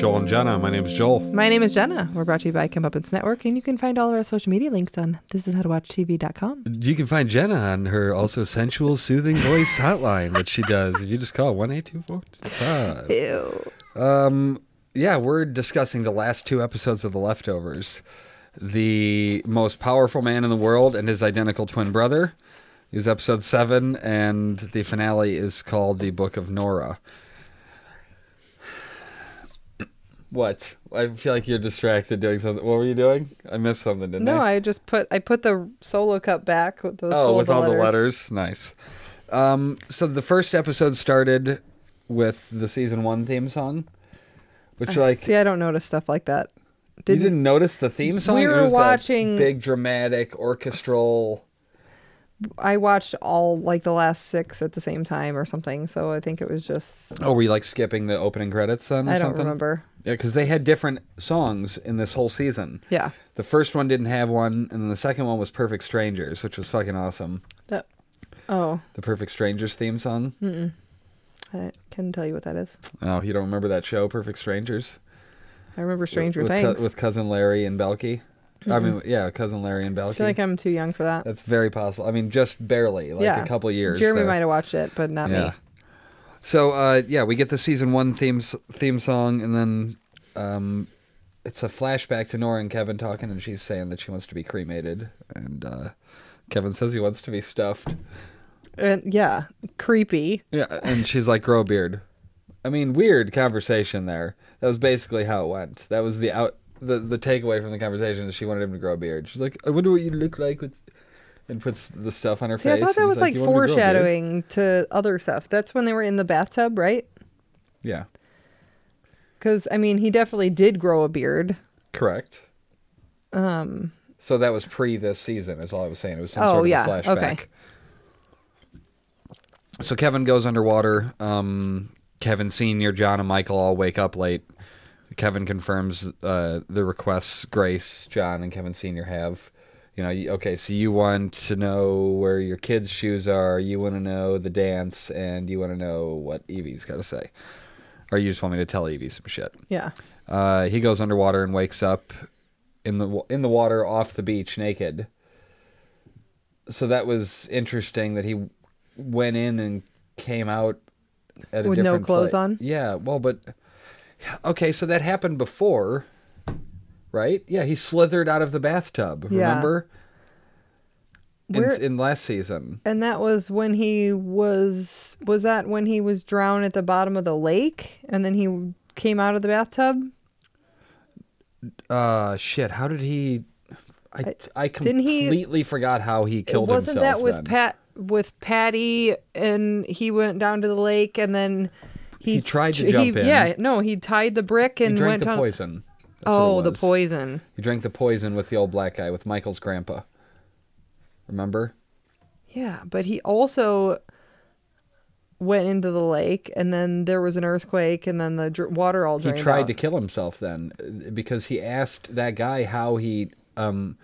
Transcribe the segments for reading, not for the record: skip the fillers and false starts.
Joel and Jenna. My name is Joel. My name is Jenna. We're brought to you by Comeuppance Network, and you can find all of our social media links on thisishowtowatchtv.com. You can find Jenna on her also sensual, soothing voice hotline, which she does. You just call 1-824-5. Ew. Yeah, we're discussing the last two episodes of The Leftovers. The most powerful man in the world and his identical twin brother is episode 7, and the finale is called The Book of Nora. What? I feel like you're distracted doing something. What were you doing? I missed something, didn't I? No, I put the solo cup back with those with all the letters. Nice. So the first episode started with the season 1 theme song, which see, I don't notice stuff like that. You didn't notice the theme song? We were watching big dramatic orchestral. I watched all the last 6 at the same time or something, so I think it was just. Oh, were you skipping the opening credits then? I don't remember. Yeah, because they had different songs in this whole season. Yeah. The first one didn't have one, and then the second one was Perfect Strangers, which was fucking awesome. The Perfect Strangers theme song? Mm-mm. I couldn't tell you what that is. Oh, you don't remember that show, Perfect Strangers? I remember Stranger Things. With Cousin Larry and Belky? Mm-hmm. I mean, yeah, Cousin Larry and Belky. I feel like I'm too young for that. That's very possible. I mean, just barely, a couple years. Jeremy might have watched it, but not me. So, we get the season 1 theme song, and then it's a flashback to Nora and Kevin talking, and she's saying that she wants to be cremated, and Kevin says he wants to be stuffed. Yeah, creepy. Yeah, and she's like, grow a beard. I mean, weird conversation there. That was basically how it went. That was the takeaway from the conversation is she wanted him to grow a beard. She's like, I wonder what you look like with... And puts the stuff on her face. I thought that was foreshadowing to other stuff. That's when they were in the bathtub, right? Yeah. Because, I mean, he definitely did grow a beard. Correct. So that was pre this season, is all I was saying. It was some sort of a flashback. Okay. So Kevin goes underwater. Kevin Sr., John, and Michael all wake up late. Kevin confirms the requests Grace, John, and Kevin Sr. have. Okay, so you want to know where your kids' shoes are, you want to know the dance, and you want to know what Evie's got to say. Or you just want me to tell Evie some shit. Yeah. He goes underwater and wakes up in the water off the beach naked. So that was interesting that he went in and came out at a with different no clothes on? Yeah, well, but... Okay, so that happened before... Right? Yeah, he slithered out of the bathtub, remember? In last season. And that was when he was that when he was drowned at the bottom of the lake? And then he came out of the bathtub? Shit, how did he... I completely forgot how he killed himself. Wasn't that with Patty, and he went down to the lake, and then he tried to jump in. Yeah, no, he tied the brick and went the poison. The poison. He drank the poison with the old black guy, with Michael's grandpa. Remember? Yeah, but he also went into the lake, and then there was an earthquake, and then the water all drained out. He tried to kill himself then, because he asked that guy how he, how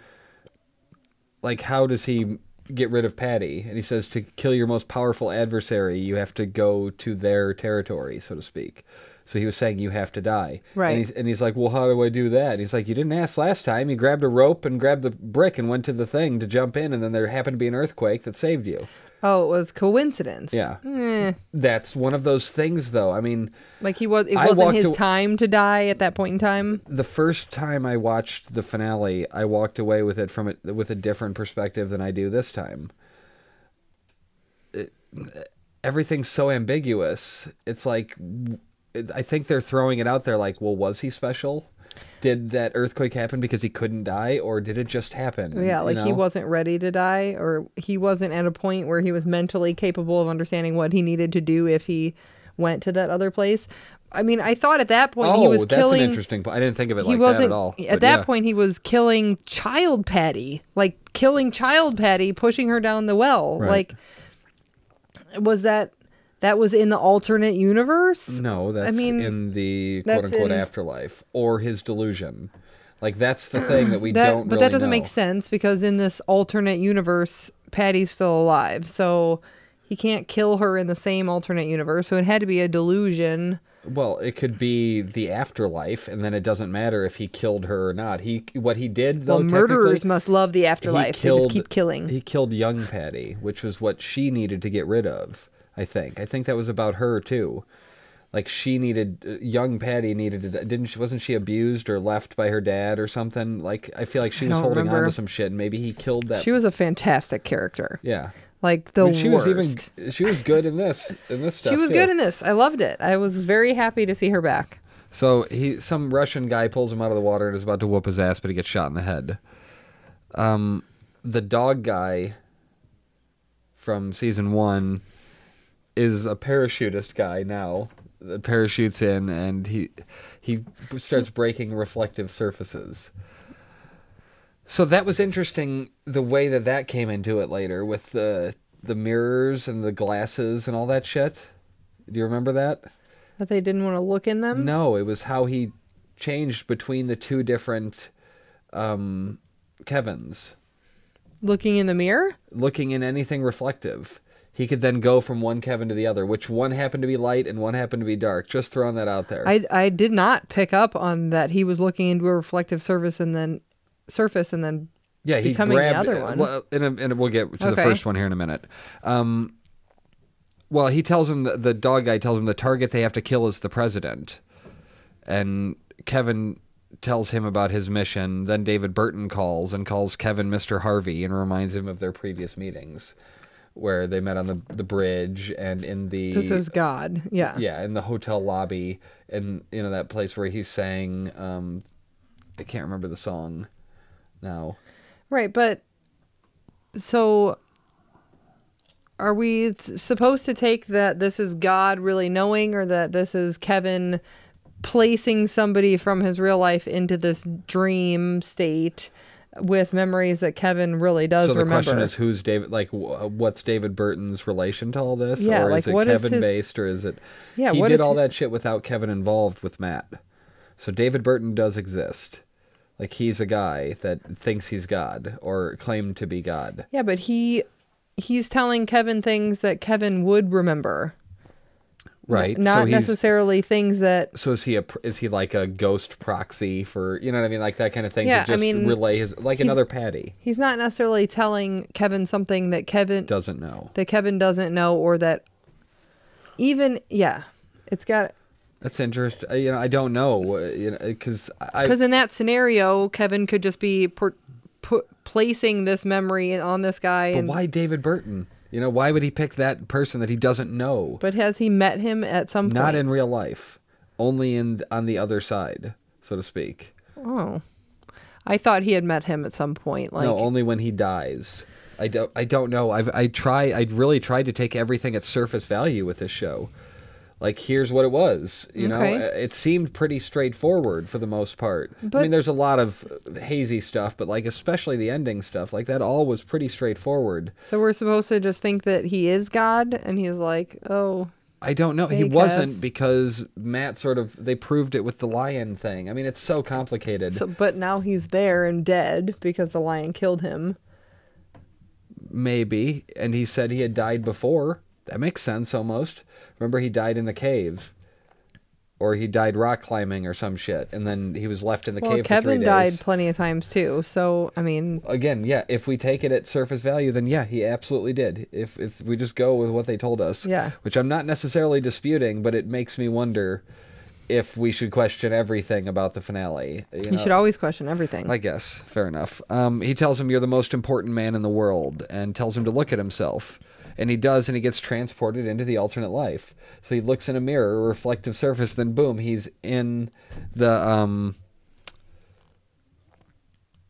does he get rid of Patty? And he says, to kill your most powerful adversary, you have to go to their territory, so to speak. So he was saying you have to die. Right. And he's like, well, how do I do that? And he's like, you didn't ask last time. You grabbed a rope and grabbed the brick and went to the thing to jump in, and then there happened to be an earthquake that saved you. Oh, it was coincidence. Yeah. That's one of those things, though. I mean... it wasn't his time to die at that point in time? The first time I watched the finale, I walked away with it with a different perspective than I do this time. Everything's so ambiguous. It's like... I think they're throwing it out there like, well, was he special? Did that earthquake happen because he couldn't die, or did it just happen? Yeah, he wasn't ready to die, or he wasn't at a point where he was mentally capable of understanding what he needed to do if he went to that other place. I mean, I thought at that point he was killing... that's an interesting point. I didn't think of it like that at all. At that point, he was killing child Patty. Killing child Patty, pushing her down the well. Right. Was that... That was in the alternate universe? No, that's in the quote-unquote afterlife, or his delusion. That's the thing that we don't But really that doesn't know. make sense, because in this alternate universe, Patty's still alive. So he can't kill her in the same alternate universe. So it had to be a delusion Well, it could be the afterlife, and then it doesn't matter if he killed her or not. What he did, though, well, murderers must love the afterlife. They just keep killing. He killed young Patty, which was what she needed to get rid of, I think. I think that was about her, too. Like, she needed... young Patty needed... wasn't she abused or left by her dad or something? Like, I feel like she was holding on to some shit, and maybe he killed that... She was a fantastic character. Yeah. Like the worst. She was good in this stuff. She was good in this. I loved it. I was very happy to see her back. So some Russian guy pulls him out of the water and is about to whoop his ass, but he gets shot in the head. The dog guy from season 1 is a parachutist guy now. The parachutes in, and he starts breaking reflective surfaces. So that was interesting, the way that came into it later, with the mirrors and the glasses and all that shit. Do you remember that? That they didn't want to look in them? No, it was how he changed between the two different Kevins. Looking in the mirror? Looking in anything reflective. He could then go from one Kevin to the other, which one happened to be light and one happened to be dark. Just throwing that out there. I did not pick up on that he was looking into a reflective surface and then becoming the other one. Well, and we'll get to the first one here in a minute. Well, he tells him, the dog guy tells him the target they have to kill is the president. And Kevin tells him about his mission. Then David Burton calls Kevin Mr. Harvey and reminds him of their previous meetings, where they met on the bridge and in the... This is God, yeah. Yeah, in the hotel lobby, and that place where he sang, I can't remember the song now. Right, but so are we supposed to take that this is God really knowing, or that this is Kevin placing somebody from his real life into this dream state with memories that Kevin really does remember? So the question is, who's David? Like, what's David Burton's relation to all this? Yeah, or like, is it Kevin based, or is it? Yeah, he did all that shit without Kevin involved with Matt. So David Burton does exist. Like, he's a guy that thinks he's God, or claimed to be God. Yeah, but he's telling Kevin things that Kevin would remember. Right. Not necessarily things that... So is he like a ghost proxy for, you know what I mean? Like that kind of thing? Yeah, to just relay his... Like another Patty. He's not necessarily telling Kevin something that Kevin... doesn't know. That Kevin doesn't know, or that even... Yeah. It's got... That's interesting. I don't know. Because in that scenario, Kevin could just be placing this memory on this guy. But why David Burton? Why would he pick that person that he doesn't know? But has he met him at some point? Not in real life. Only on the other side, so to speak. Oh. I thought he had met him at some point. No, only when he dies. I don't know. I really tried to take everything at surface value with this show. Like, here's what it was. It seemed pretty straightforward for the most part. I mean, there's a lot of hazy stuff, but like especially the ending stuff, like that all was pretty straightforward. So we're supposed to just think that he is God, and he's like, oh. I don't know. He wasn't, because Matt they proved it with the lion thing. I mean, it's so complicated. But now he's there and dead because the lion killed him. Maybe. And he said he had died before. That makes sense almost. Remember, he died in the cave. Or he died rock climbing or some shit. And then he was left in the cave for 3 days. Kevin died plenty of times too. So, I mean... Again, yeah, if we take it at surface value, then yeah, he absolutely did. If we just go with what they told us. Yeah. Which I'm not necessarily disputing, but it makes me wonder if we should question everything about the finale. You should always question everything. I guess. Fair enough. He tells him, you're the most important man in the world, and tells him to look at himself. And he does, and he gets transported into the alternate life. So he looks in a mirror, a reflective surface, then boom, he's in the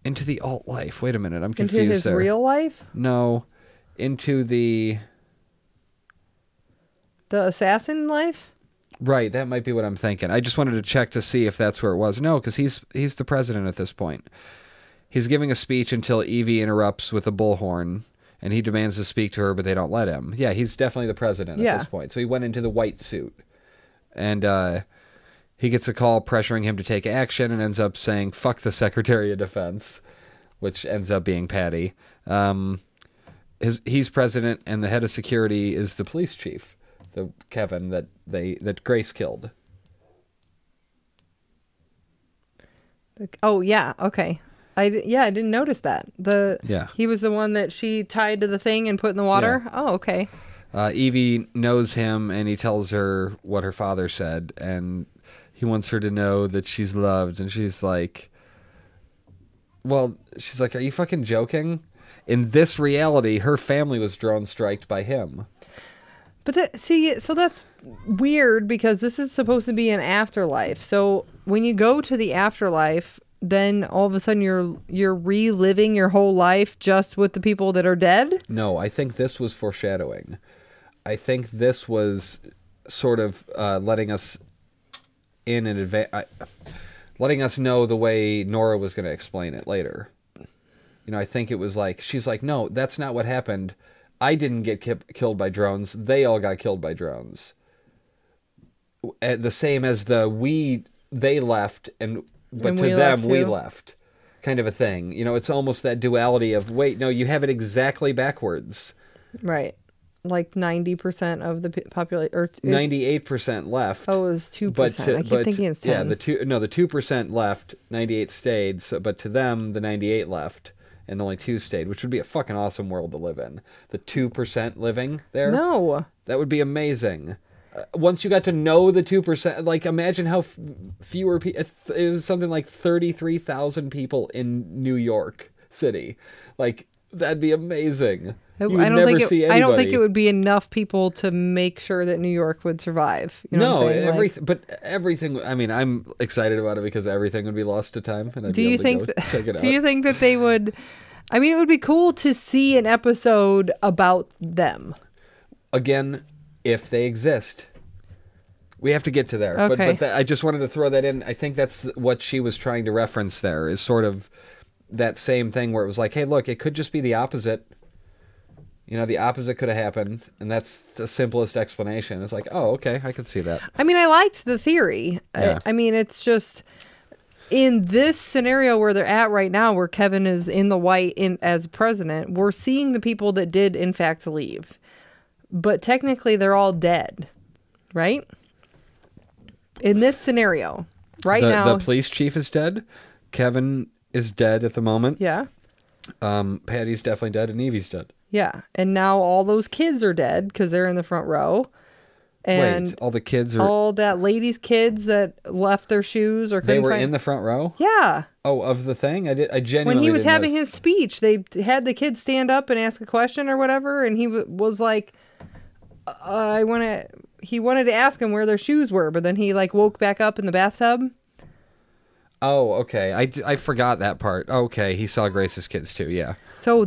into the alt life. Wait a minute, I'm confused. Into his real life? No, into the assassin life? Right, that might be what I'm thinking. I just wanted to check to see if that's where it was. No, because he's the president at this point. He's giving a speech until Evie interrupts with a bullhorn. And he demands to speak to her, but they don't let him. Yeah, he's definitely the president at this point. So he went into the white suit. And he gets a call pressuring him to take action and ends up saying, fuck the Secretary of Defense, which ends up being Patty. He's president, and the head of security is the police chief, the Kevin that Grace killed. Oh, yeah. Okay. I didn't notice that. He was the one that she tied to the thing and put in the water? Yeah. Oh, okay. Evie knows him, and he tells her what her father said, and he wants her to know that she's loved, and she's like, are you fucking joking? In this reality, her family was drone striked by him. But so that's weird, because this is supposed to be an afterlife. So when you go to the afterlife, then all of a sudden you're reliving your whole life just with the people that are dead? No, I think this was foreshadowing. I think this was sort of letting us in advance, letting us know the way Nora was going to explain it later. I think it was like, she's like, no, that's not what happened. I didn't get killed by drones. They all got killed by drones. The same as they left, but to them, we left. Kind of a thing. It's almost that duality of, wait, no, you have it exactly backwards. Right. Like 90% of the population, or 98% left. Oh, it was 2%. I keep thinking it's 10. Yeah, the 2% left, 98 stayed. So, but to them, the 98 left, and only 2 stayed, which would be a fucking awesome world to live in. The 2% living there. No, that would be amazing. Once you got to know the 2%, like imagine how fewer people. It was something like 33,000 people in New York City. Like that'd be amazing. I don't think it would be enough people to make sure that New York would survive. No, everything. I mean, I'm excited about it because everything would be lost to time, and I'd be able to go check it out. Do you think that they would? I mean, it would be cool to see an episode about them. Again, if they exist. We have to get to there. Okay. But I just wanted to throw that in. I think that's what she was trying to reference there, is sort of that same thing where it was like, hey, look, it could just be the opposite. The opposite could have happened, and that's the simplest explanation. It's like, oh, okay, I can see that. I mean, I liked the theory. Yeah. I mean, it's just in this scenario where they're at right now, where Kevin is in the white as president, we're seeing the people that did, in fact, leave. But technically, they're all dead, right? In this scenario, now... The police chief is dead. Kevin is dead at the moment. Yeah. Patty's definitely dead, and Evie's dead. Yeah, and now all those kids are dead because they're in the front row. And wait, all the kids are... all that lady's kids that left their shoes or couldn't They were in the front row? Yeah. Oh, of the thing? I genuinely When he was didn't having know. his speech, they had the kids stand up and ask a question or whatever, and he was like, he wanted to ask them where their shoes were, but then he like woke back up in the bathtub. Oh, okay. I forgot that part. Okay, he saw Grace's kids too, yeah. So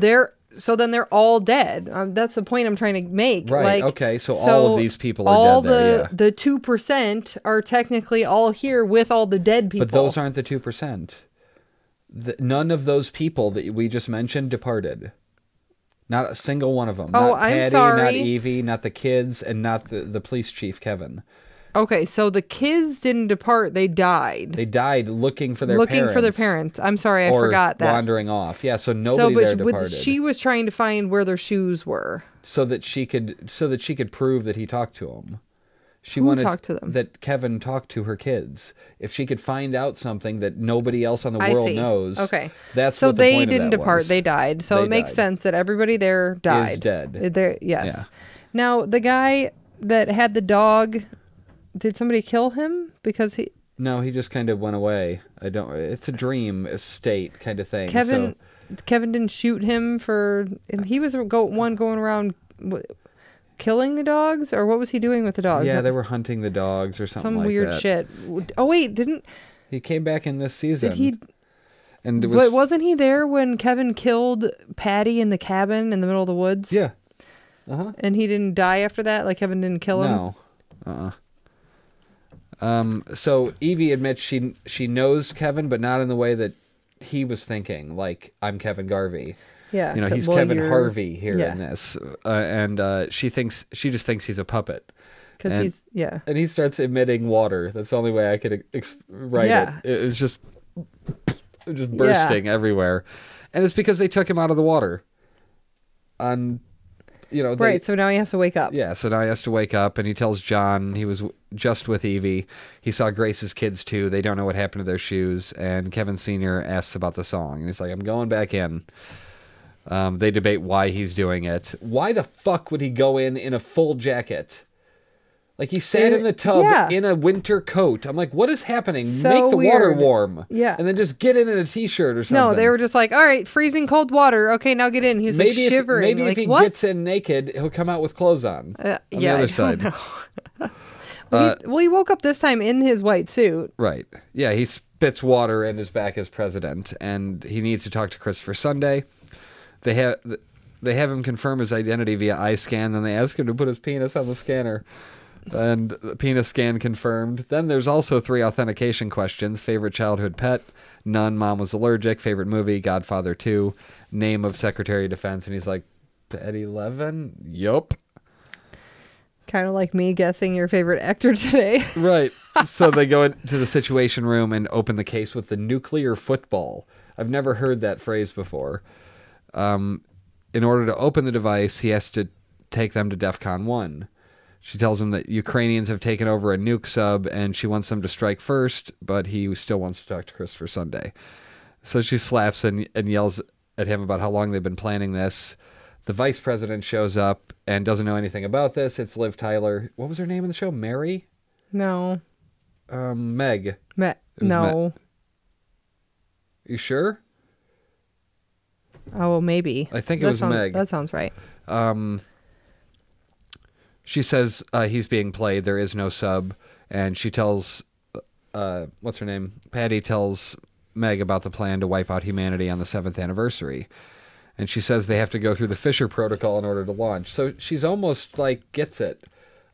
then they're all dead. That's the point I'm trying to make. Right, okay. So all of these people are dead there, yeah. The 2% are technically all here with all the dead people. But those aren't the 2%. None of those people that we just mentioned departed. Not a single one of them. Oh, not Patty, I'm sorry. Not Evie, not the kids, and not the police chief, Kevin. Okay, so the kids didn't depart. They died. They died looking for their parents. I'm sorry, I forgot that. Or wandering off. Yeah, so nobody there departed. She was trying to find where their shoes were. So that she could prove that he talked to them. She Who wanted talked to them? That Kevin talked to her kids. If she could find out something that nobody else on the world knows. Okay. That's so what the they point didn't of that depart. was. They died. So it makes sense that everybody there died. Is dead. Yes. Yeah. Now, the guy that had the dog, did somebody kill him? Because he... No, he just kind of went away. It's a dream state kind of thing. Kevin didn't shoot him for... And he was one going around... killing the dogs, or what was he doing with the dogs? Yeah, they were hunting the dogs or something like that. Some weird shit. Oh wait, he came back in this season? Did he? And but wasn't he there when Kevin killed Patty in the cabin in the middle of the woods? Yeah. And he didn't die after that. Like Kevin didn't kill him. No. So Evie admits she knows Kevin, but not in the way that he was thinking. Like, I'm Kevin Garvey. Yeah, he's Kevin Harvey here in this, and she just thinks he's a puppet. And he starts emitting water. That's the only way I could write it. It's just bursting everywhere, and it's because they took him out of the water. On Right, so now he has to wake up. Yeah, so now he has to wake up, and he tells John he was just with Evie. He saw Grace's kids, too. They don't know what happened to their shoes, and Kevin Sr. asks about the song, and he's like, I'm going back in. They debate why he's doing it. Why the fuck would he go in a full jacket? Like, he sat in the tub in a winter coat. I'm like, what is happening? So Make the water weird. warm. Yeah. And then just get in a t-shirt or something. No, they were just like, all right, freezing cold water. Okay, now get in. He's like shivering. Maybe like, if he what? gets in naked, he'll come out with clothes on the other side. Well, he woke up this time in his white suit. Right. Yeah, he spits water in his back as president, and he needs to talk to Christopher Sunday. They have him confirm his identity via eye scan, then they ask him to put his penis on the scanner. And the penis scan confirmed. Then there's also 3 authentication questions. Favorite childhood pet? None. Mom was allergic. Favorite movie? Godfather 2. Name of Secretary of Defense. And he's like, Pet 11? Yup. Kind of like me guessing your favorite actor today. Right. So they go into the Situation Room and open the case with the nuclear football. I've never heard that phrase before. In order to open the device, he has to take them to DEFCON 1. She tells him that Ukrainians have taken over a nuke sub, and she wants them to strike first, but he still wants to talk to Christopher Sunday. So she slaps and yells at him about how long they've been planning this. The vice president shows up and doesn't know anything about this. It's Liv Tyler. What was her name in the show? Mary? No. Meg. No. You sure? Oh, maybe. I think it was Meg. That sounds right. She says he's being played. There is no sub. And she tells, what's her name? Patty tells Meg about the plan to wipe out humanity on the 7th anniversary. And she says they have to go through the Fisher Protocol in order to launch. So she's almost like gets it.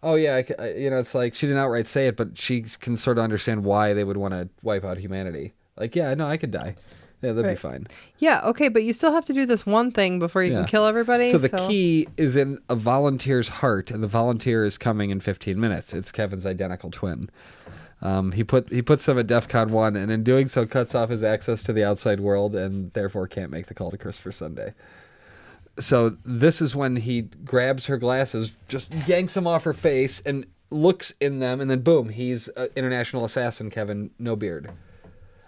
Oh, yeah, it's like she didn't outright say it, but she can sort of understand why they would want to wipe out humanity. Like, yeah, no, I could die. Yeah, that'd be fine. Yeah, okay, but you still have to do this one thing before you can kill everybody. So the key is in a volunteer's heart, and the volunteer is coming in 15 minutes. It's Kevin's identical twin. He puts them at DEFCON 1, and in doing so cuts off his access to the outside world, and therefore can't make the call to Christopher Sunday. So this is when he grabs her glasses, just yanks them off her face, and looks in them, and then boom, he's international assassin Kevin No Beard.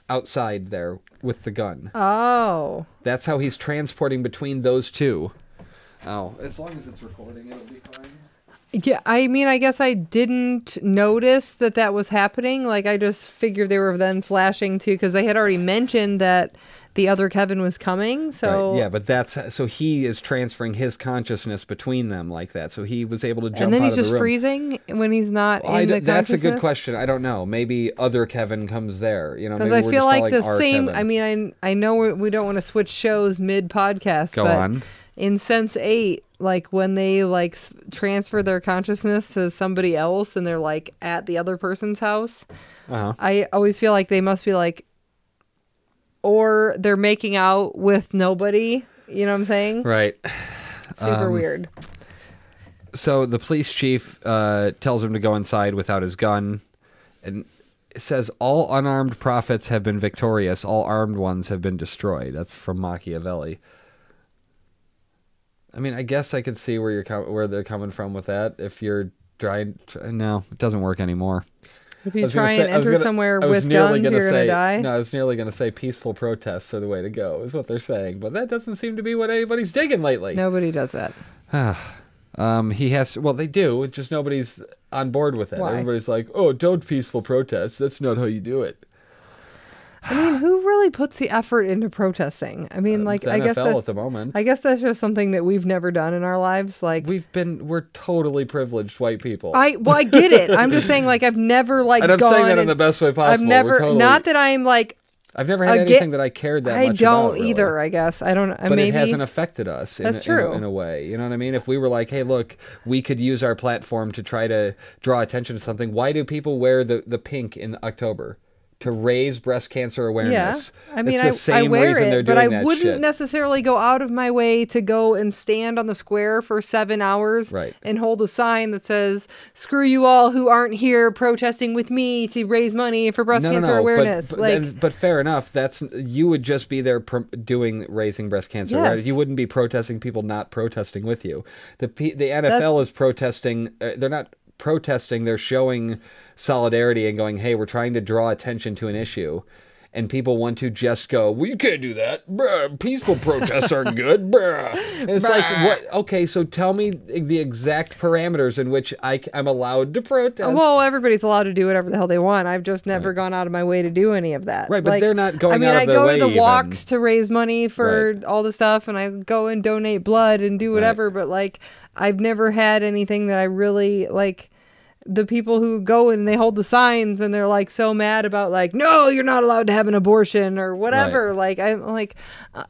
Outside there with the gun. Oh. That's how he's transporting between those two. Oh, as long as it's recording, it'll be fine. Yeah, I mean, I guess I didn't notice that was happening. Like, I just figured they were then flashing too, because they had already mentioned that the other Kevin was coming. So right. Yeah, but so he is transferring his consciousness between them like that. So he was able to jump out of the room. And then he's just freezing when he's not in the consciousness? That's a good question. I don't know. Maybe other Kevin comes there. Because I feel like the same. Kevin. I mean, I know we don't want to switch shows mid-podcast. Go on. In Sense 8, like when they like transfer their consciousness to somebody else and they're like at the other person's house, I always feel like they must be like, or they're making out with nobody. You know what I'm saying? Right. Super weird. So the police chief tells him to go inside without his gun, and it says all unarmed prophets have been victorious. All armed ones have been destroyed. That's from Machiavelli. I mean, I guess I could see where they're coming from with that. If you're trying, no, it doesn't work anymore. If you try and enter somewhere with guns, you're going to die? No, I was nearly going to say peaceful protests are the way to go, is what they're saying. But that doesn't seem to be what anybody's digging lately. Nobody does that. He has to, well, they do. It's just nobody's on board with it. Why? Everybody's like, oh, don't peaceful protest. That's not how you do it. I mean, who really puts the effort into protesting? I mean, like, I guess at the moment. I guess that's just something that we've never done in our lives. Like, we're totally privileged white people. I get it. I'm just saying, like, I've never like. And I'm saying that in the best way possible. I've never, not that I'm like. I've never had anything that I cared that much about. I don't either. I guess I don't. But maybe it hasn't affected us. That's true. In a way, you know what I mean. If we were like, hey, look, we could use our platform to try to draw attention to something. Why do people wear the pink in October? to raise breast cancer awareness. Yeah. I mean, it's the same I wear reason it, they're but doing I that wouldn't shit. necessarily go out of my way to go and stand on the square for 7 hours and hold a sign that says, "Screw you all who aren't here protesting with me to raise money for breast cancer awareness." But fair enough. You would just be there raising breast cancer. Yes. Right? You wouldn't be protesting people not protesting with you. The NFL is protesting. They're not protesting. They're showing solidarity and going, hey, we're trying to draw attention to an issue, and people want to just go, well, you can't do that, bruh, peaceful protests aren't good, bruh. And it's like, what? Okay, so tell me the exact parameters in which I'm allowed to protest. Well, everybody's allowed to do whatever the hell they want. I've just never gone out of my way to do any of that. Right, but they're not going out of their way. I go to the walks to raise money for all the stuff, and I go and donate blood and do whatever, but like, I've never had anything that I really like. The people who go and they hold the signs and they're like so mad about like, no, you're not allowed to have an abortion or whatever. Like, I'm like,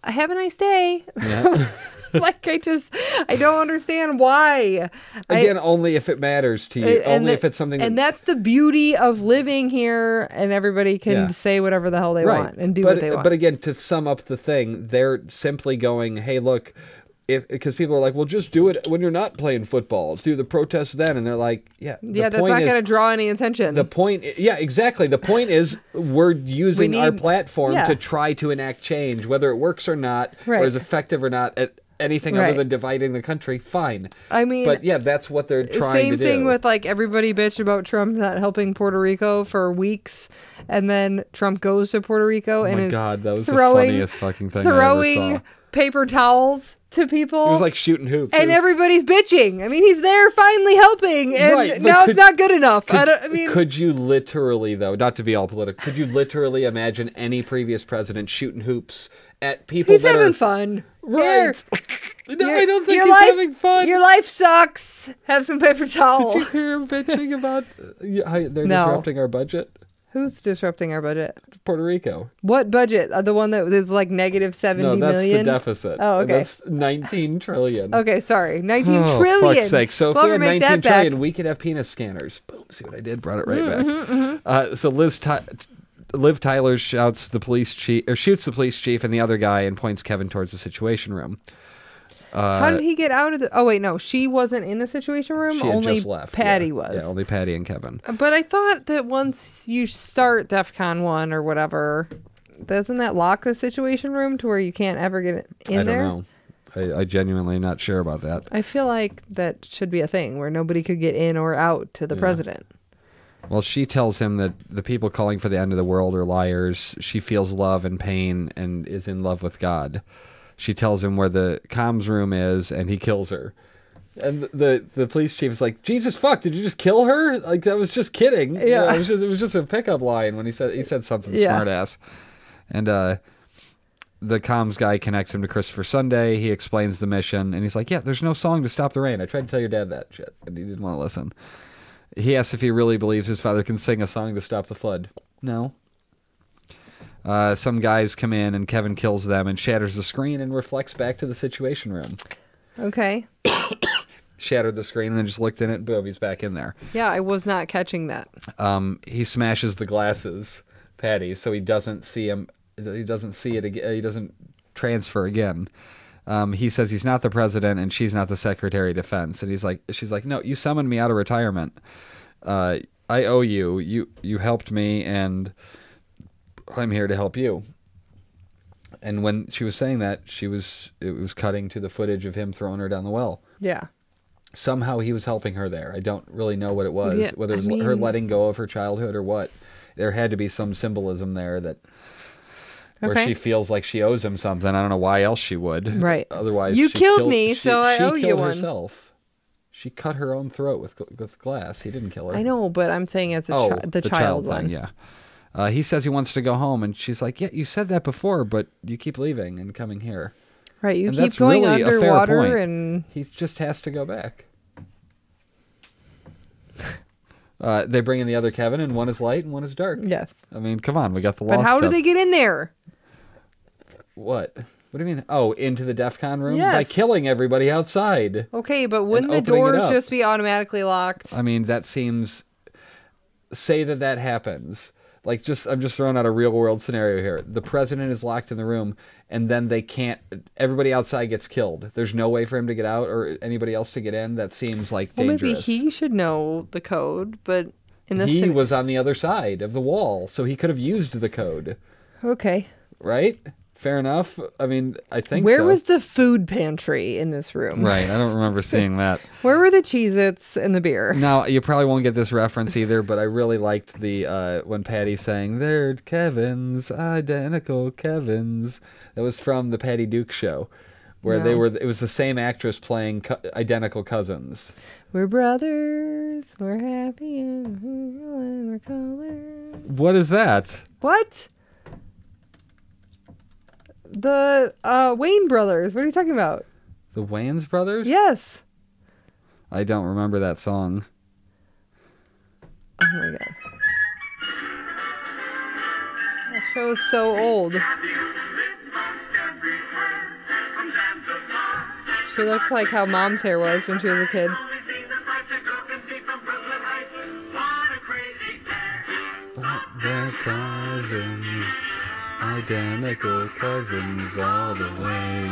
have a nice day. Yeah. Like, I don't understand why. Again, only if it matters to you. Only if it's something. And that's the beauty of living here, and everybody can say whatever the hell they want and do what they want. But again, to sum up the thing, they're simply going, hey, look, because people are like, well, just do it when you're not playing football. Do the protest then. And they're like, that's not going to draw any attention. The point, exactly. The point is we're using our platform to try to enact change, whether it works or not, or is effective or not at anything other than dividing the country, fine. I mean, but that's what they're trying to do. Same thing with like everybody bitched about Trump not helping Puerto Rico for weeks, and then Trump goes to Puerto Rico and is that was the funniest fucking thing I ever saw. Paper towels to people. It was like shooting hoops. And everybody's bitching. I mean, he's there finally helping, and now it's not good enough. Could you literally, though, not to be all political, could you literally imagine any previous president shooting hoops at people he's having fun. Right. No, I don't think he's having fun. Your life sucks. Have some paper towel. Did you hear him bitching about how they're disrupting our budget? Who's disrupting our budget? Puerto Rico. What budget? The one that was like negative 70 million? No, that's the deficit. Oh, okay. That's 19 trillion. Okay, sorry. 19 trillion. Fuck's sake. So if we had 19 trillion, we could have penis scanners. Boom. See what I did? Brought it right back. Mm-hmm. So Liv Tyler shoots the police chief and the other guy and points Kevin towards the Situation Room. How did he get out of the... Oh, wait, no. She wasn't in the Situation Room? She had just left. Patty was. Yeah, only Patty and Kevin. But I thought that once you start DEFCON 1 or whatever, doesn't that lock the Situation Room to where you can't ever get in there? I don't know. I genuinely not sure about that. I feel like that should be a thing where nobody could get in or out to the president. Well, she tells him that the people calling for the end of the world are liars. She feels love and pain and is in love with God. She tells him where the comms room is, and he kills her. And the police chief is like, Jesus fuck, did you just kill her? Like, that was just kidding. Yeah. It was just a pickup line when he said something smart ass. And the comms guy connects him to Christopher Sunday. He explains the mission, and he's like, yeah, there's no song to stop the rain. I tried to tell your dad that shit, and he didn't want to listen. He asks if he really believes his father can sing a song to stop the flood. No. Some guys come in, and Kevin kills them and shatters the screen and reflects back to the Situation Room. Okay. Shattered the screen and then just looked in it. Boom, he's back in there. Yeah, I was not catching that. He smashes the glasses, Patty, so he doesn't see him. He doesn't see it again. He doesn't transfer again. He says he's not the president and she's not the Secretary of Defense. And she's like, no, you summoned me out of retirement. I owe you. You helped me, and I'm here to help you. And when she was saying that, it was cutting to the footage of him throwing her down the well. Yeah. Somehow he was helping her there. I don't really know what it was, whether it was her letting go of her childhood or what. There had to be some symbolism there where she feels like she owes him something. I don't know why else she would. Right. Otherwise, you killed me, so I owe you one. Herself. She cut her own throat with glass. He didn't kill her. I know, but I'm saying it's the child one. Thing, yeah. He says he wants to go home, and she's like, yeah, you said that before, but you keep leaving and coming here. Right, you keep going really underwater, and he just has to go back. They bring in the other Kevin, and one is light and one is dark. Yes. I mean, come on, we got the lost But how do they get in there? What? What do you mean? Oh, into the DEFCON room? Yes. By killing everybody outside. Okay, but wouldn't the doors just be automatically locked? I mean, that seems... Say that happens. Like, I'm just throwing out a real world scenario here. The president is locked in the room, and then everybody outside gets killed. There's no way for him to get out or anybody else to get in. That seems like dangerous. Maybe he should know the code, but he was on the other side of the wall, so he could have used the code. Okay. Right? Fair enough. I mean, I think Where was the food pantry in this room? Right. I don't remember seeing that. Where were the Cheez-Its and the beer? Now, you probably won't get this reference either, but I really liked the when Patty sang, "They're Kevin's, identical Kevin's." That was from the Patty Duke show, where it was the same actress playing identical cousins. We're brothers, we're happy, and we're colors. What is that? What? The Wayne brothers. What are you talking about? The Wayans brothers? Yes. I don't remember that song. Oh my god. That show is so old. She looks like how Mom's hair was when she was a kid. But they're cousins. Identical cousins all the way.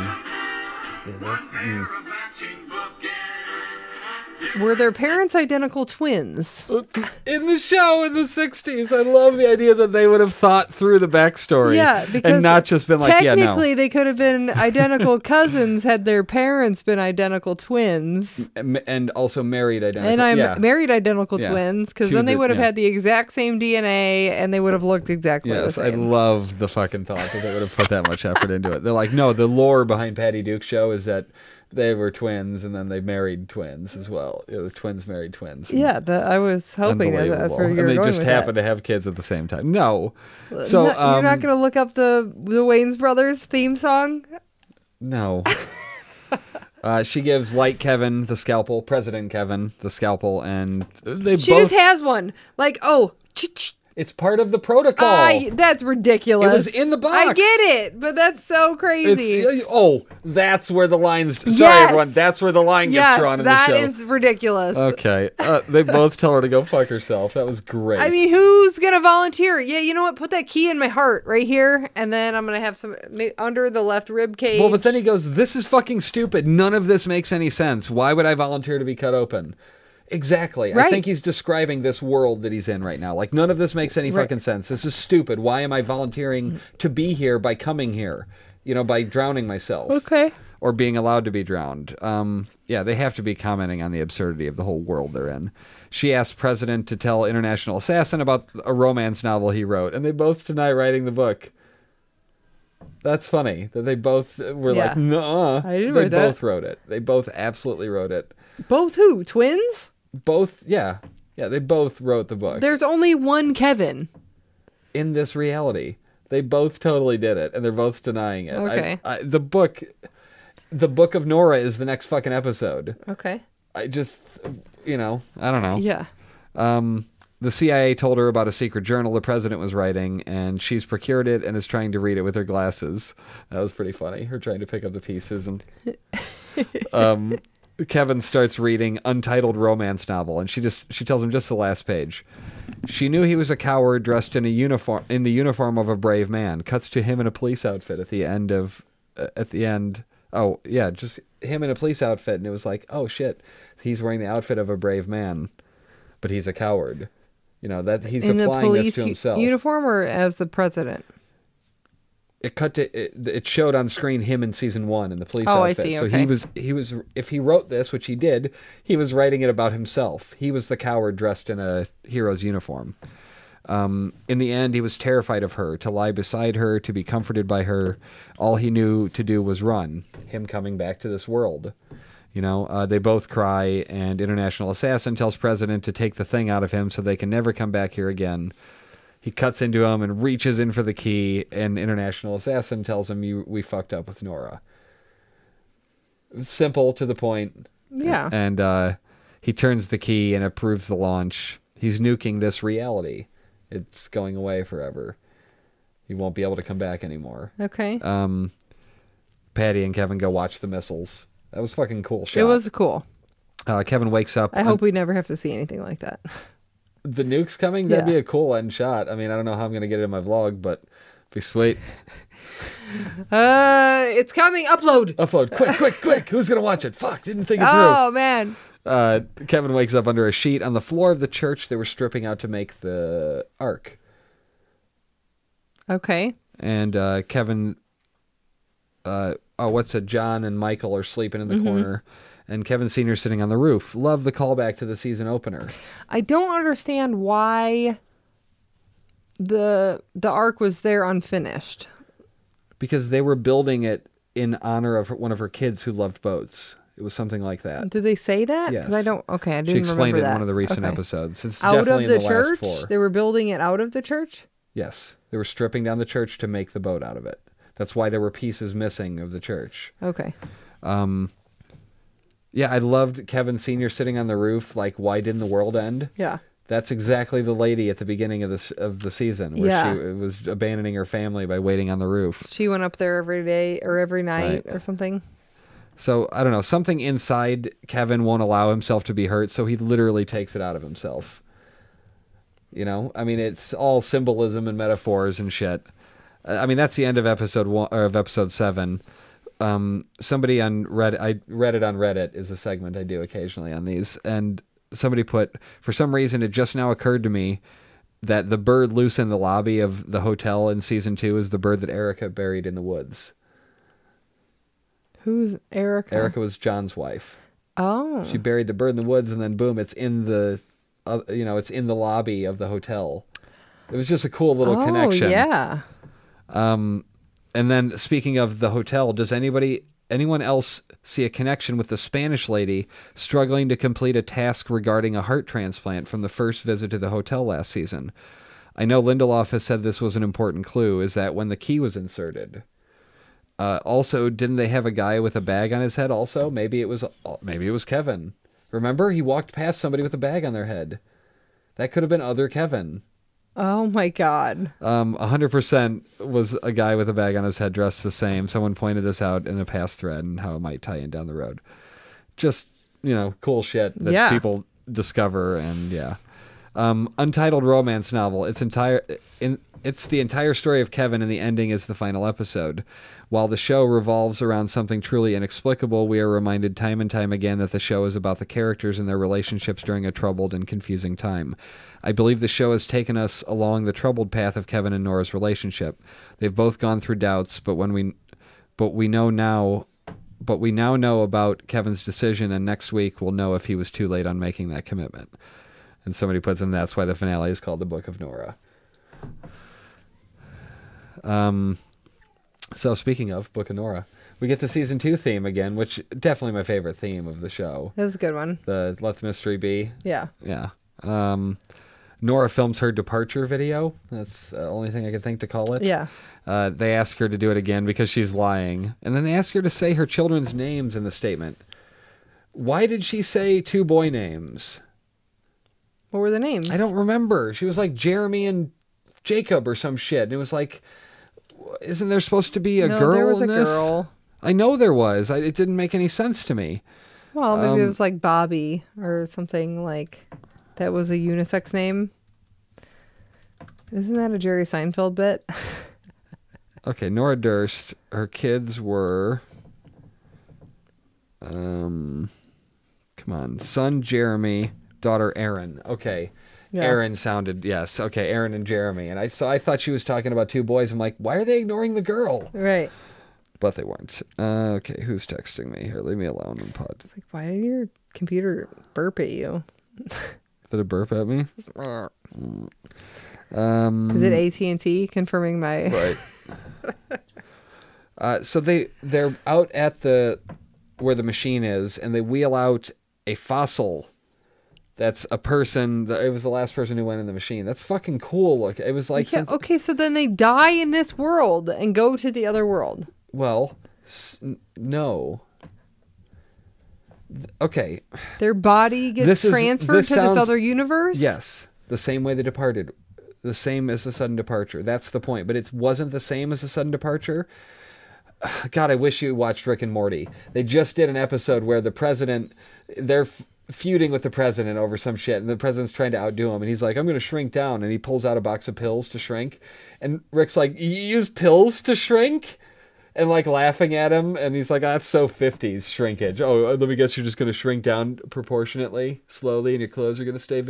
Were their parents identical twins? In the show in the 60s, I love the idea that they would have thought through the backstory. Yeah, because and not just been like, yeah, no. Technically, they could have been identical cousins had their parents been identical twins. And also married identical. And married identical twins, because then they would have had the exact same DNA, and they would have looked exactly the same. Yes, I love the fucking thought that they would have put that much effort into it. They're like, no, the lore behind Patty Duke's show is that they were twins, and then they married twins as well. It was twins married twins. Yeah, I was hoping that's where you were going with that. And they just happened to have kids at the same time. No. So you're not going to look up the Wayans Brothers theme song? No. She gives Light Kevin the scalpel, President Kevin the scalpel, and she just has one. Like, it's part of the protocol. That's ridiculous. It was in the box. I get it, but that's so crazy. That's where the lines... Sorry, everyone. That's where the line gets drawn in the show. That is ridiculous. Okay. They both tell her to go fuck herself. That was great. I mean, who's going to volunteer? Yeah, you know what? Put that key in my heart right here, and then I'm going to have some under the left rib cage. Well, but then he goes, this is fucking stupid. None of this makes any sense. Why would I volunteer to be cut open? Exactly. Right. I think he's describing this world that he's in right now. Like, none of this makes any fucking sense. This is stupid. Why am I volunteering to be here by coming here? You know, by drowning myself. Okay. Or being allowed to be drowned. Yeah, they have to be commenting on the absurdity of the whole world they're in. She asked President to tell International Assassin about a romance novel he wrote, and they both deny writing the book. That's funny that they both were like, nuh-uh. I didn't write that. They both wrote it. They both absolutely wrote it. Both who? Twins? Both, yeah. Yeah, they both wrote the book. There's only one Kevin. In this reality. They both totally did it, and they're both denying it. Okay. The Book of Nora is the next fucking episode. Okay. I just, I don't know. Yeah. The CIA told her about a secret journal the president was writing, and she's procured it and is trying to read it with her glasses. That was pretty funny, her trying to pick up the pieces. And Kevin starts reading untitled romance novel, and she tells him just the last page. She knew he was a coward dressed in the uniform of a brave man. Cuts to him in a police outfit at the end. Oh yeah, just him in a police outfit, and it was like, oh shit, he's wearing the outfit of a brave man, but he's a coward. That he's applying this to himself. Uniform or as the president? It showed on screen him in season 1 in the police outfit. Oh, I see. Okay. So he was if he wrote this, which he did, he was writing it about himself. He was the coward dressed in a hero's uniform. In the end, he was terrified of her, to lie beside her, to be comforted by her. All he knew to do was run. Him coming back to this world. They both cry, and International Assassin tells President to take the thing out of him so they can never come back here again. He cuts into him and reaches in for the key, and International Assassin tells him, we fucked up with Nora. Simple, to the point. Yeah. And he turns the key and approves the launch. He's nuking this reality. It's going away forever. He won't be able to come back anymore. Okay. Patty and Kevin go watch the missiles. That was fucking cool shot. It was cool. Kevin wakes up. I hope we never have to see anything like that. the nuke's coming, that'd be a cool end shot. I mean, I don't know how I'm going to get it in my vlog, but it'd be sweet. It's coming. Upload. Quick. Who's going to watch it? Fuck, didn't think it through. Oh, man. Kevin wakes up under a sheet on the floor of the church they were stripping out to make the ark. Okay. And Kevin, John and Michael are sleeping in the corner, and Kevin Sr. sitting on the roof. Love the callback to the season opener. I don't understand why the ark was there unfinished. Because they were building it in honor of one of her kids who loved boats. It was something like that. Did they say that? Yes. Because I didn't remember that. She explained it in one of the recent episodes. It's out definitely of the in the church? last 4. They were building it out of the church? Yes. They were stripping down the church to make the boat out of it. That's why there were pieces missing of the church. Okay. Yeah, I loved Kevin Sr. sitting on the roof, like, why didn't the world end? Yeah. That's exactly the lady at the beginning of the season, where she was abandoning her family by waiting on the roof. She went up there every day or every night or something. So, I don't know, something inside Kevin won't allow himself to be hurt, so he literally takes it out of himself. You know? I mean, it's all symbolism and metaphors and shit. I mean, that's the end of episode 1 or of episode 7. Somebody on Reddit, I read it on Reddit, is a segment I do occasionally on these, and somebody put, for some reason, it just now occurred to me that the bird loose in the lobby of the hotel in season 2 is the bird that Erica buried in the woods. Who's Erica? Erica was John's wife. Oh. She buried the bird in the woods, and then boom, it's in the, it's in the lobby of the hotel. It was just a cool little connection. Yeah. And then speaking of the hotel, does anyone else see a connection with the Spanish lady struggling to complete a task regarding a heart transplant from the first visit to the hotel last season? I know Lindelof has said this was an important clue, is that when the key was inserted. Also, didn't they have a guy with a bag on his head also? Maybe it was Kevin. Remember? He walked past somebody with a bag on their head. That could have been other Kevin. Oh my God. 100% was a guy with a bag on his head dressed the same. Someone pointed this out in a past thread and how it might tie in down the road. Just, cool shit that people discover, and untitled romance novel. It's the entire story of Kevin, and the ending is the final episode. While the show revolves around something truly inexplicable, we are reminded time and time again that the show is about the characters and their relationships during a troubled and confusing time. I believe the show has taken us along the troubled path of Kevin and Nora's relationship. They've both gone through doubts, but we now know about Kevin's decision, and next week we'll know if he was too late on making that commitment. And somebody puts in, that's why the finale is called the Book of Nora. So speaking of Book of Nora, we get the season 2 theme again, which definitely my favorite theme of the show. That was a good one. The Let the Mystery Be. Yeah. Yeah. Nora films her departure video. That's the only thing I could think to call it. Yeah. They ask her to do it again because she's lying. And then they ask her to say her children's names in the statement. Why did she say 2 boy names? What were the names? I don't remember. She was like Jeremy and Jacob or some shit. And it was like, isn't there supposed to be a girl there was in a this? girl. I know there was. It didn't make any sense to me. Well, maybe it was like Bobby or something like that was a unisex name. Isn't that a Jerry Seinfeld bit? Okay, Nora Durst. Her kids were... come on. Son Jeremy, daughter Erin. Okay. Yeah. Erin sounded, yes. Okay, Erin and Jeremy. And I thought she was talking about 2 boys. I'm like, why are they ignoring the girl? Right. But they weren't. Okay, who's texting me? Here, leave me alone in pod. It's like, why did your computer burp at you? Did it burp at me? Is it AT&T confirming my... Right. So they're out at where the machine is, and they wheel out a fossil. That's a person. It was the last person who went in the machine. That's fucking cool. Look, it was like okay, so then they die in this world and go to the other world. Well, no. Okay. Their body gets transferred to this other universe? Yes. The same way they departed. The same as the sudden departure. That's the point. But it wasn't the same as the sudden departure. God, I wish you watched Rick and Morty. They just did an episode where the president, their feuding with the president over some shit, and the president's trying to outdo him, and he's like, I'm going to shrink down, and he pulls out a box of pills to shrink, and Rick's like, you use pills to shrink? And like laughing at him, and he's like, that's so 50s shrinkage. Oh, let me guess you're just going to shrink down proportionately, slowly, and your clothes are going to stay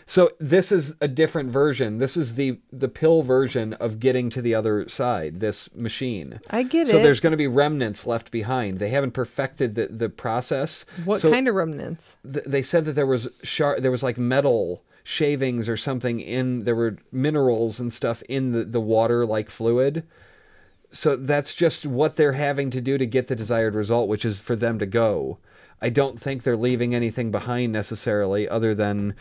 So this is a different version. This is the pill version of getting to the other side, this machine. I get it. So there's going to be remnants left behind. They haven't perfected the process. What kind of remnants? They said that there was like metal shavings or something there were minerals and stuff in the water-like fluid. So that's just what they're having to do to get the desired result, which is for them to go. I don't think they're leaving anything behind necessarily other than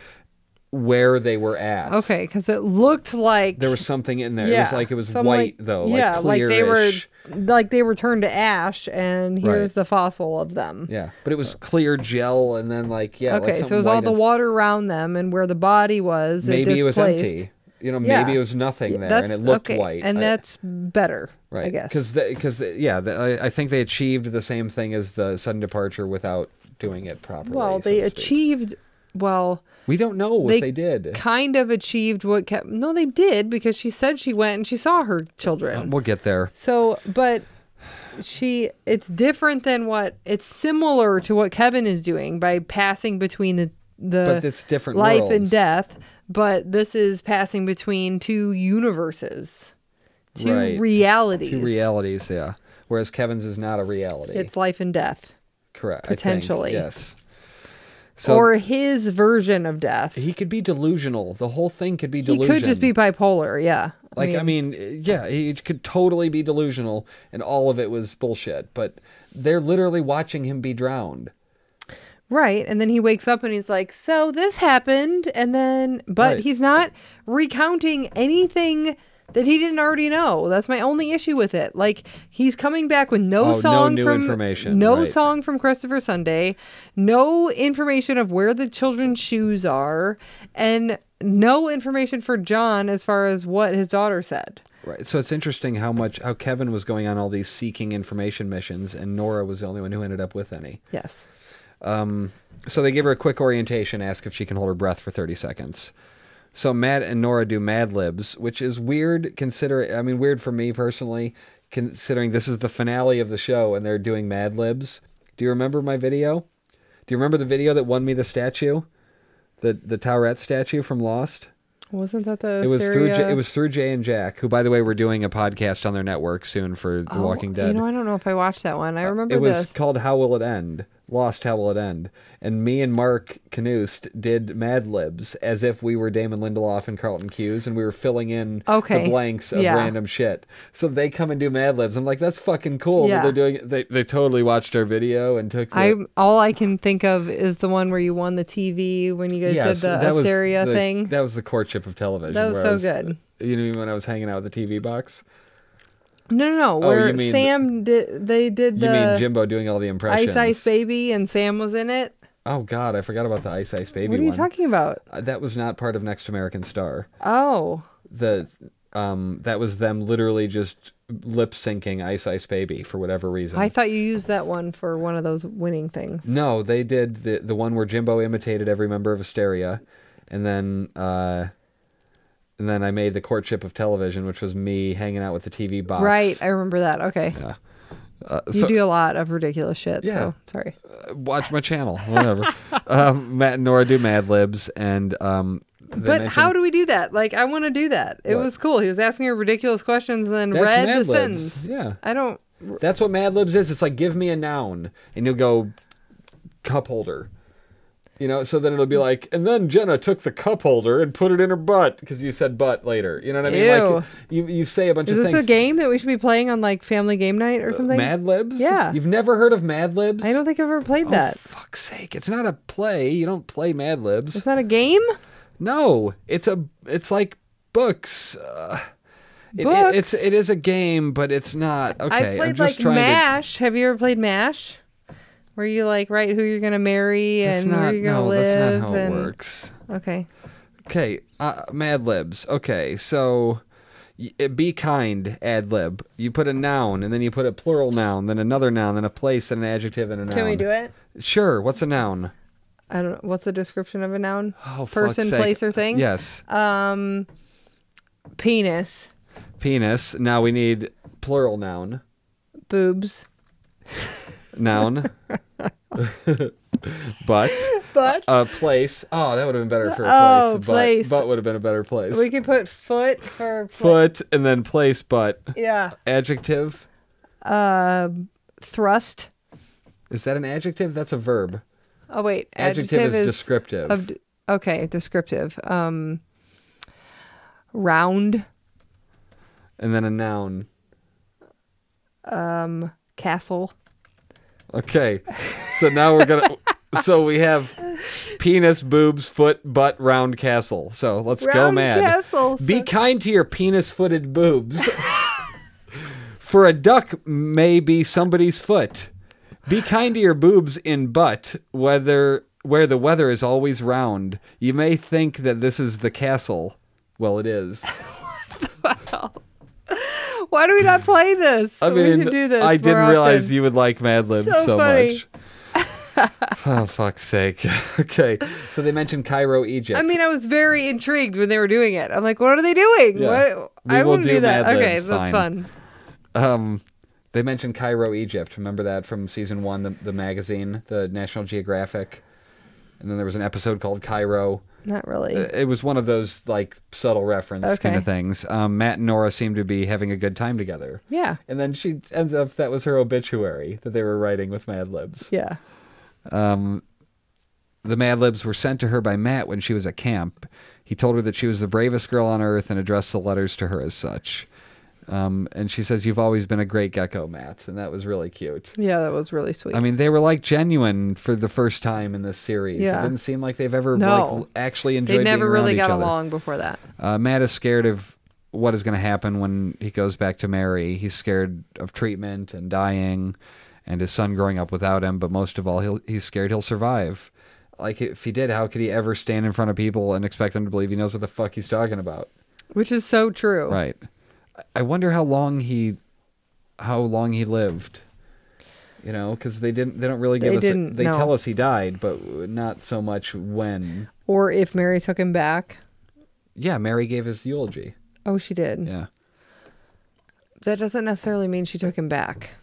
where they were at. Okay, because it looked like there was something in there. Yeah, It was white though, yeah, like clearish. like they were turned to ash, and here's the fossil of them. Yeah, but it was clear gel, and then Okay, like so it was all the water around them, and where the body was. Maybe it was empty. Maybe it was nothing there, and it looked white. And that's better, right? I guess. Because I think they achieved the same thing as the sudden departure without doing it properly. Well, they achieved. Well, we don't know if they did. Kind of achieved what kept. No, they did, because she said she went and she saw her children. We'll get there. So, but it's different than it's similar to what Kevin is doing by passing between the but it's different life worlds. and death. But this is passing between two universes, two realities. Two realities, yeah. Whereas Kevin's is not a reality. It's life and death. Correct. Potentially. I think, yes. So, or his version of death. He could be delusional. The whole thing could be delusion. He could just be bipolar, yeah. He could totally be delusional, and all of it was bullshit. But they're literally watching him be drowned. Right, and then he wakes up and he's like, so this happened, and then, but he's not recounting anything that he didn't already know. That's my only issue with it. Like, he's coming back with no song from Christopher Sunday, no information of where the children's shoes are, and no information for John as far as what his daughter said. Right. So it's interesting how Kevin was going on all these seeking information missions, and Nora was the only one who ended up with any. Yes. So they give her a quick orientation, ask if she can hold her breath for 30 seconds. So Matt and Nora do Mad Libs, which is weird weird for me personally, considering this is the finale of the show and they're doing Mad Libs. Do you remember my video? Do you remember the video that won me the statue? The Tourette statue from Lost? Wasn't that the It was through Jay and Jack, who, by the way, we're doing a podcast on their network soon for The Walking Dead. I don't know if I watched that one. I remember it was called How Will It End? Lost, How Will It End? And me and Mark Knust did Mad Libs as if we were Damon Lindelof and Carlton Cuse, and we were filling in the blanks of random shit. So they come and do Mad Libs. I'm like, that's fucking cool. Yeah. But they're doing it. They totally watched our video and took all I can think of is the one where you won the TV when you guys did the Asteria thing. That was the courtship of television. That was so good. You know when I was hanging out with the TV box? No. Where Sam did the... You mean Jimbo doing all the impressions? Ice Baby, and Sam was in it? Oh, God, I forgot about the Ice Baby one. What are you talking about? That was not part of Next American Star. Oh. That was them literally just lip-syncing Ice Baby for whatever reason. I thought you used that one for one of those winning things. No, they did the one where Jimbo imitated every member of Asteria, and then I made the courtship of television, which was me hanging out with the TV box. Right, I remember that. Okay. Yeah. You do a lot of ridiculous shit, so sorry. Watch my channel, whatever. Matt and Nora do Mad Libs, and but how do we do that? Like, I want to do that. It was cool. He was asking her ridiculous questions and then read the sentence. Yeah. I don't... That's what Mad Libs is. It's like, give me a noun, and you'll go cup holder. So then it'll be like, and then Jenna took the cup holder and put it in her butt, because you said butt later. You know what I mean? Ew. Like, you say a bunch of things. Is this a game that we should be playing on, like, Family Game Night or something? Mad Libs? Yeah. You've never heard of Mad Libs? I don't think I've ever played that. Oh, fuck's sake. It's not a play. You don't play Mad Libs. It's not a game? No. It's like books. Books? It is a game, but it's not. Okay, I've played, MASH. Have you ever played MASH? Where you write who you're gonna marry and where you're gonna live. That's not how it works. Okay. Okay, Mad Libs. Okay, so be kind, ad lib. You put a noun and then you put a plural noun, then another noun, then a place and an adjective and a noun. Can we do it? Sure. What's a noun? I don't know. What's the description of a noun? Oh, person, place, or thing? Yes. Penis. Penis. Now we need plural noun. Boobs. Noun. Butt. Place. Oh, that would have been better for a place. Oh, place. Butt would have been a better place. We could put foot for... Foot and then place, butt. Yeah. Adjective. Thrust. Is that an adjective? That's a verb. Oh, wait. Adjective is descriptive. Okay, descriptive. Round. And then a noun. Castle. Okay. So now we're going to... So we have penis, boobs, foot, butt, round, castle. So let's go mad. Castle. Be kind to your penis-footed boobs. For a duck may be somebody's foot. Be kind to your boobs in butt, where the weather is always round. You may think that this is the castle. Well, it is. Why do we not play this? I mean, we should do this I didn't more realize often. you would like Mad Libs so much. Oh, fuck's sake. Okay, so they mentioned Cairo, Egypt. I mean, I was very intrigued when they were doing it. I'm like, what are they doing? Yeah. I want to do that. Mad Okay, Libs, that's fine. fun. They mentioned Cairo, Egypt. Remember that from season 1, the magazine, the National Geographic? And then there was an episode called Cairo. Not really. It was one of those like subtle reference kind of things. Matt and Nora seem to be having a good time together. Yeah. And then she ends up, that was her obituary that they were writing with Mad Libs. Yeah. The Mad Libs were sent to her by Matt when she was at camp. He told her that she was the bravest girl on earth and addressed the letters to her as such. And she says, "You've always been a great gecko, Matt." And that was really cute. Yeah, that was really sweet. I mean, they were like genuine for the first time in this series. Yeah. It didn't seem like they've ever like, actually enjoyed They never being really around got each other. along before that. Matt is scared of what is going to happen when he goes back to Mary. He's scared of treatment and dying and his son growing up without him. But most of all, he's scared he'll survive. Like, if he did, how could he ever stand in front of people and expect them to believe he knows what the fuck he's talking about? Which is so true. Right. I wonder how long he lived. You know, because they don't really give us. They tell us he died, but not so much when. Or if Mary took him back. Yeah, Mary gave his eulogy. Oh, she did. Yeah. That doesn't necessarily mean she took him back.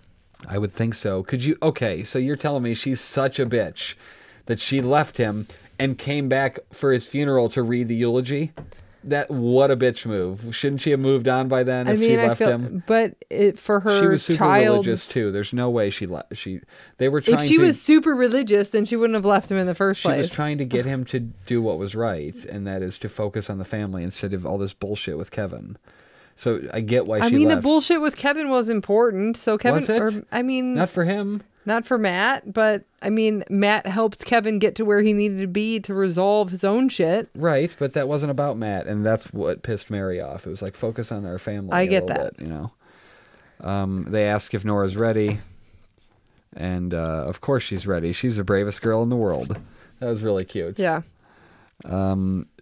I would think so. Could you? Okay, so you're telling me she's such a bitch that she left him and came back for his funeral to read the eulogy? What a bitch move. Shouldn't she have moved on by then if she left him? But for her she was super religious too. There's no way they were trying If she was super religious, then she wouldn't have left him in the first place. She was trying to get him to do what was right, and that is to focus on the family instead of all this bullshit with Kevin. So I get why she left. The bullshit with Kevin was important. So Kevin, was it? Not for him. Not for Matt, but Matt helped Kevin get to where he needed to be to resolve his own shit. Right, but that wasn't about Matt, and that's what pissed Mary off. It was like, focus on our family. I get that. Bit, you know. They ask if Nora's ready, and of course she's ready. She's the bravest girl in the world. That was really cute. Yeah.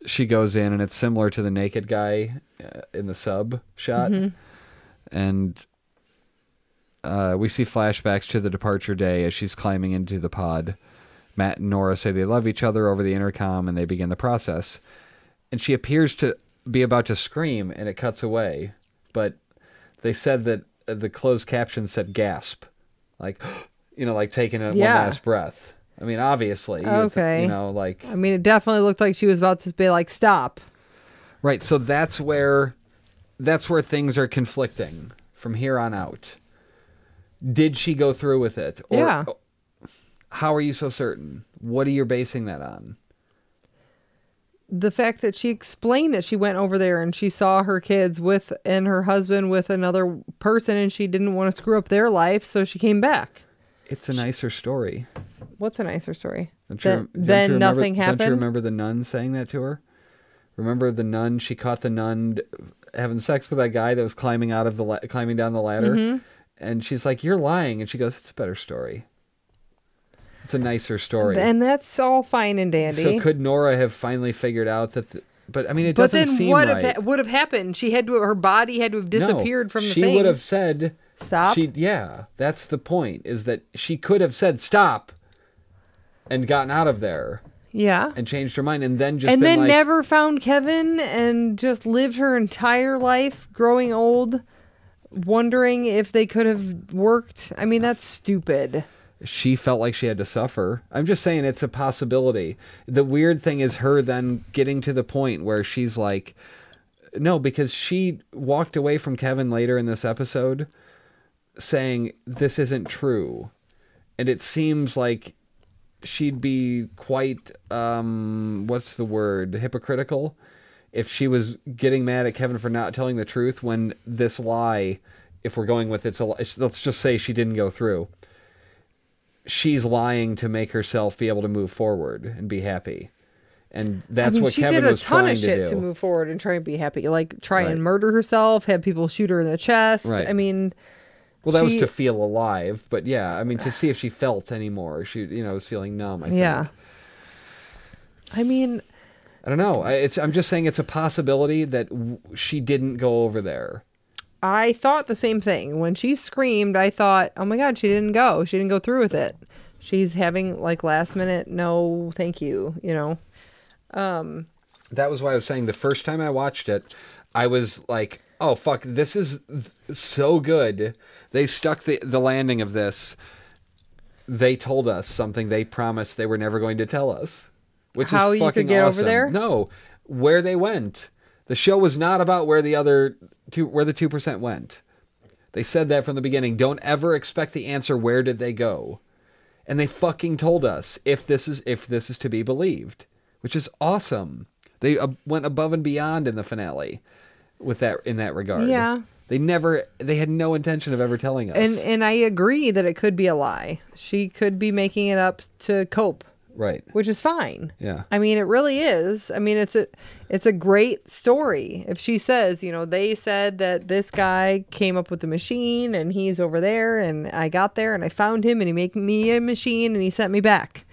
She goes in, and it's similar to the naked guy in the sub shot, and we see flashbacks to the departure day as she's climbing into the pod. Matt and Nora say they love each other over the intercom, and they begin the process. And she appears to be about to scream, and it cuts away. But they said that the closed caption said gasp. Like, like taking one last breath. I mean, obviously. Okay. Like... it definitely looked like she was about to be like, stop. Right, so that's where things are conflicting from here on out. Did she go through with it? Or, yeah. How are you so certain? What are you basing that on? The fact that she explained that she went over there and she saw her kids and her husband with another person, and she didn't want to screw up their life, so she came back. It's a nicer story. What's a nicer story? Then nothing happened? Don't you remember the nun saying that to her? Remember the nun? She caught the nun having sex with that guy that was climbing down the ladder. Mm-hmm. And she's like, "You're lying." And she goes, "It's a better story. It's a nicer story." And that's all fine and dandy. So could Nora have finally figured out that... But, it doesn't seem right. But then what would have happened? Her body had to have disappeared from the thing. She would have said... Stop? Yeah, that's the point, is that she could have said, "Stop," and gotten out of there. Yeah. And changed her mind, and then just and been then like, never found Kevin, and just lived her entire life growing old, wondering if they could have worked. I mean, that's stupid. she felt like she had to suffer. I'm just saying it's a possibility. The weird thing is her then getting to the point where she's like, no, because she walked away from Kevin later in this episode saying this isn't true. And it seems like she'd be quite, what's the word, hypocritical, if she was getting mad at Kevin for not telling the truth when this lie, if we're going with it's a lie, let's just say she didn't go through. She's lying to make herself be able to move forward and be happy. And that's what Kevin was trying to do. She did a ton of shit to move forward and try and be happy. Like, try and murder herself, have people shoot her in the chest. Right. I mean... Well, that was to feel alive, but yeah, I mean, to see if she felt anymore. She, was feeling numb, I think. Yeah. I mean... I don't know. I'm just saying it's a possibility that she didn't go over there. I thought the same thing. When she screamed, I thought, oh my God, she didn't go. She didn't go through with it. She's having, like, last minute, no, thank you, That was why I was saying the first time I watched it, I was like, oh, fuck, this is so good. They stuck the landing of this. They told us something they promised they were never going to tell us. Which How is fucking you could get awesome. over there? No, where they went. The show was not about where the 2% went. They said that from the beginning. Don't ever expect the answer, where did they go? And they fucking told us if this is to be believed, which is awesome. They went above and beyond in the finale with that in that regard. Yeah. They had no intention of ever telling us. And I agree that it could be a lie. She could be making it up to cope. Right. Which is fine. Yeah. I mean, it really is. I mean, it's a great story. If she says, they said that this guy came up with the machine and he's over there and I got there and I found him and he made me a machine and he sent me back.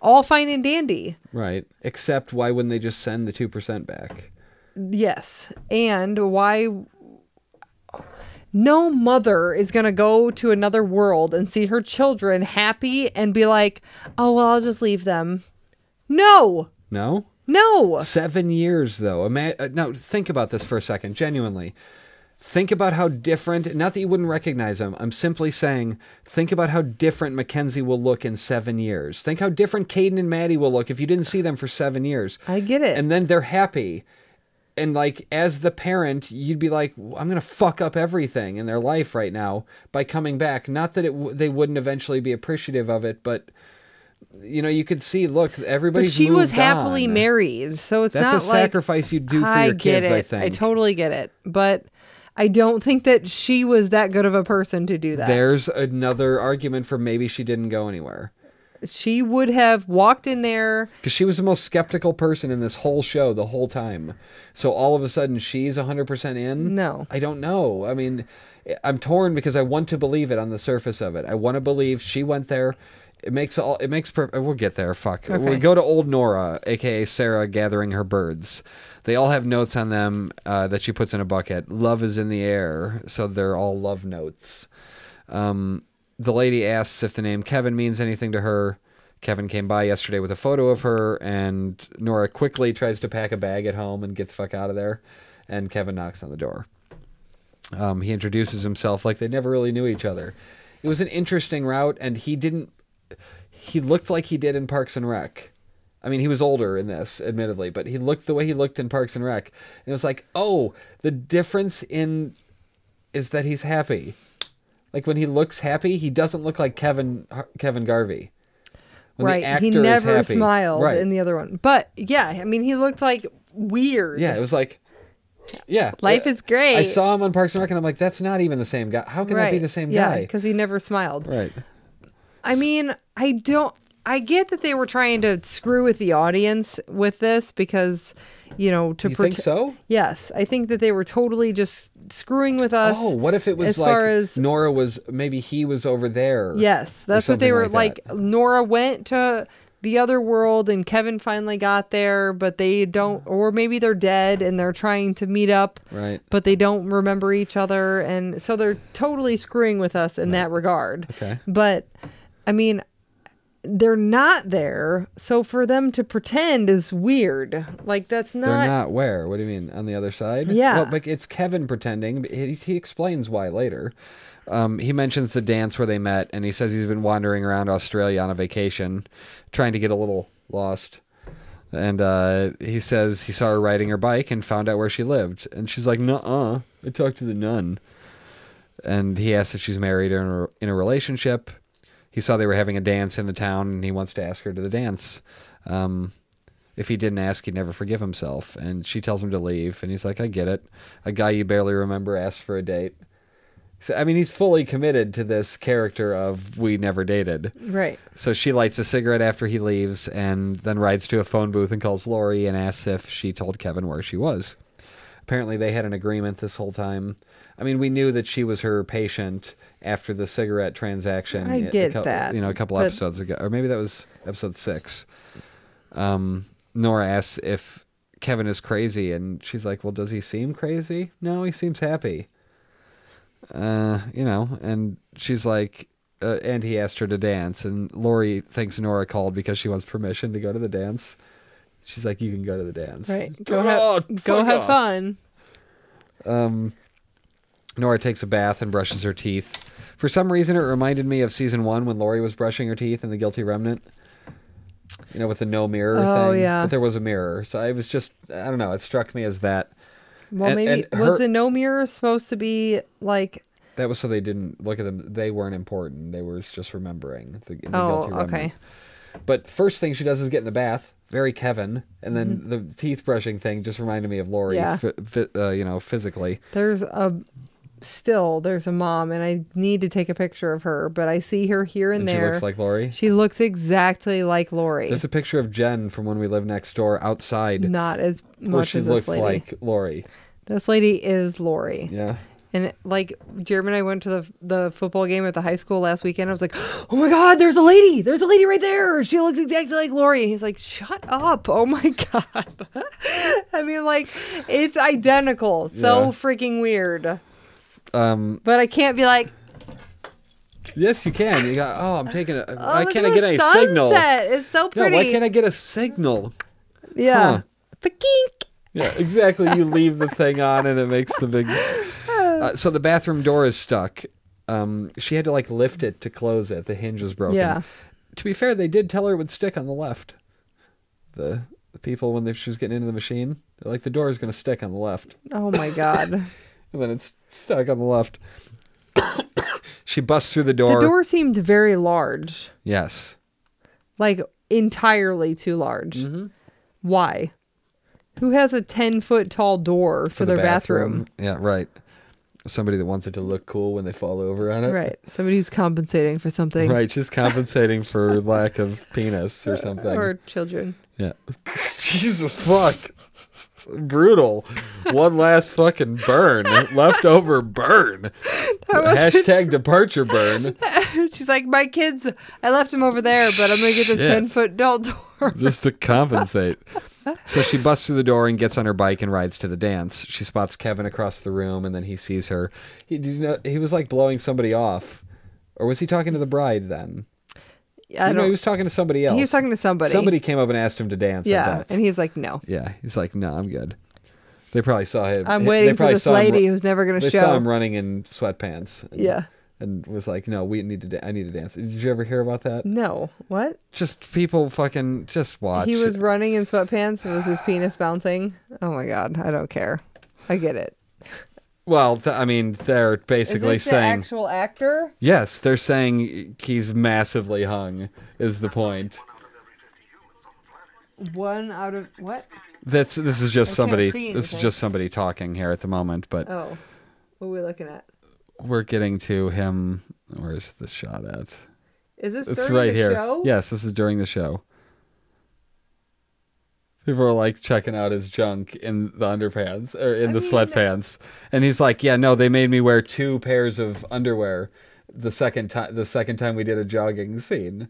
All fine and dandy. Right. Except why wouldn't they just send the 2% back? Yes. And why... No mother is going to go to another world and see her children happy and be like, oh, well, I'll just leave them. No. No? No. 7 years, though. No, think about this for a second, genuinely. Think about how different, not that you wouldn't recognize them, I'm simply saying, think about how different Mackenzie will look in 7 years. Think how different Caden and Maddie will look if you didn't see them for 7 years. I get it. And then they're happy. And, like, as the parent, you'd be like, I'm going to fuck up everything in their life right now by coming back. Not that they wouldn't eventually be appreciative of it, but, you could see, look, everybody's moved on. But she was happily married, so it's not like... That's a sacrifice you do for your kids, I think. I totally get it. But I don't think that she was that good of a person to do that. There's another argument for maybe she didn't go anywhere. She would have walked in there. Because she was the most skeptical person in this whole show the whole time. So all of a sudden she's 100% in? No. I don't know. I mean, I'm torn because I want to believe it on the surface of it. I want to believe she went there. We'll get there. Fuck. Okay. We go to old Nora, a.k.a. Sarah, gathering her birds. They all have notes on them that she puts in a bucket. Love is in the air. So they're all love notes. The lady asks if the name Kevin means anything to her. Kevin came by yesterday with a photo of her, and Nora quickly tries to pack a bag at home and get the fuck out of there. And Kevin knocks on the door. He introduces himself like they never really knew each other. It was an interesting route, and he looked like he did in Parks and Rec. I mean, he was older in this, admittedly, but he looked the way he looked in Parks and Rec. And it was like, oh, the difference is that he's happy. Like, when he looks happy, he doesn't look like Kevin Garvey. When right. The actor he never is happy, smiled right. in the other one. But, yeah, I mean, he looked like weird. Yeah, it was like, yeah. Life is great. I saw him on Parks and Rec, and I'm like, that's not even the same guy. How can that be the same guy? Yeah, because he never smiled. Right. I mean, I get that they were trying to screw with the audience with this because, You think so? Yes. I think that they were totally just screwing with us. Oh, what if it was like Nora was, maybe he was over there? Yes. That's what they were like. Nora went to the other world and Kevin finally got there, but they don't, or maybe they're dead and they're trying to meet up, right? But they don't remember each other. And so they're totally screwing with us in that regard. Okay. But I mean, they're not there. So for them to pretend is weird. Like, that's not... They're not where? What do you mean? On the other side? Yeah. Well, like, it's Kevin pretending. He explains why later. He mentions the dance where they met, and he says he's been wandering around Australia on a vacation, trying to get a little lost. And he says he saw her riding her bike and found out where she lived. And she's like, nuh-uh, I talked to the nun. And he asks if she's married or in a relationship. He saw they were having a dance in the town, and he wants to ask her to the dance. If he didn't ask, he'd never forgive himself. And she tells him to leave, and he's like, I get it. A guy you barely remember asks for a date. So, I mean, he's fully committed to this character of we never dated. Right. So she lights a cigarette after he leaves and then rides to a phone booth and calls Lori and asks if she told Kevin where she was. Apparently they had an agreement this whole time. I mean, we knew that she was her patient after the cigarette transaction. I get that. You know, a couple episodes ago. Or maybe that was episode 6. Nora asks if Kevin is crazy, and she's like, well, does he seem crazy? No, he seems happy. You know, and she's like, and he asked her to dance, and Lori thinks Nora called because she wants permission to go to the dance. She's like, you can go to the dance. Right. Go have fun. Nora takes a bath and brushes her teeth. For some reason, it reminded me of season 1 when Lori was brushing her teeth in The Guilty Remnant. You know, with the no mirror thing. Oh, yeah. But there was a mirror. So I was just, I don't know, it struck me as that. Well, maybe, was the no mirror supposed to be like... That was so they didn't look at them. They weren't important. They were just remembering the Guilty Remnant. Okay. But first thing she does is get in the bath. Very Kevin. And then the teeth brushing thing just reminded me of Lori, you know, physically. There's a mom, and I need to take a picture of her, but I see her here and there. She looks like Lori? She looks exactly like Lori. There's a picture of Jen from when we lived next door outside. Not as much as this lady. She looks like Lori. This lady is Lori. Yeah. And like Jeremy and I went to the football game at the high school last weekend. I was like, oh my God, there's a lady. There's a lady right there. She looks exactly like Lori. And he's like, shut up. Oh my God. I mean, like, it's identical. So freaking weird. But I can't be like, yes, you can. You got, I'm taking a, why can't I get a signal? It's so pretty. No, why can't I get a signal? Yeah. Huh. Yeah, exactly. You leave the thing on and it makes the big... so the bathroom door is stuck. She had to like lift it to close it. The hinge was broken. Yeah. To be fair, they did tell her it would stick on the left. The people, when she was getting into the machine, they're like, the door is going to stick on the left. Oh my God. And then it's stuck on the left. She busts through the door. The door seemed very large. Yes. Like entirely too large. Mm-hmm. Why? Who has a 10-foot tall door for their bathroom? Yeah, right. Somebody that wants it to look cool when they fall over on it. Right. Somebody who's compensating for something. Right, just compensating for lack of penis or something. Or children. Yeah. Jesus fuck. Brutal. One last fucking burn. Leftover burn. Hashtag departure burn. She's like, my kids, I left them over there, but I'm going to get this 10-foot tall door. Just to compensate. So she busts through the door and gets on her bike and rides to the dance. She spots Kevin across the room, and then he sees her. He was like blowing somebody off. Or was he talking to the bride then? I don't know. He was talking to somebody else. He was talking to somebody. Somebody came up and asked him to dance. Yeah, and he was like, no. Yeah, he's like, no, I'm good. They probably saw him. I'm waiting for this lady who's never going to show. They saw him running in sweatpants. Yeah. And was like, no, I need to dance. Did you ever hear about that? No. What? Just people fucking just watch. He was running in sweatpants and was his penis bouncing. Oh my God. I don't care. I get it. Well, I mean, they're basically is this saying... the actual actor? Yes, they're saying he's massively hung, is the point. One out of... What? This is just somebody... This is just somebody talking here at the moment, but... Oh. What are we looking at? We're getting to him... Where's the shot at? Is this it's during right the here. show? Yes, this is during the show. People are like checking out his junk in the underpants or in the sweatpants, and he's like, "Yeah, no, they made me wear 2 pairs of underwear the second time we did a jogging scene."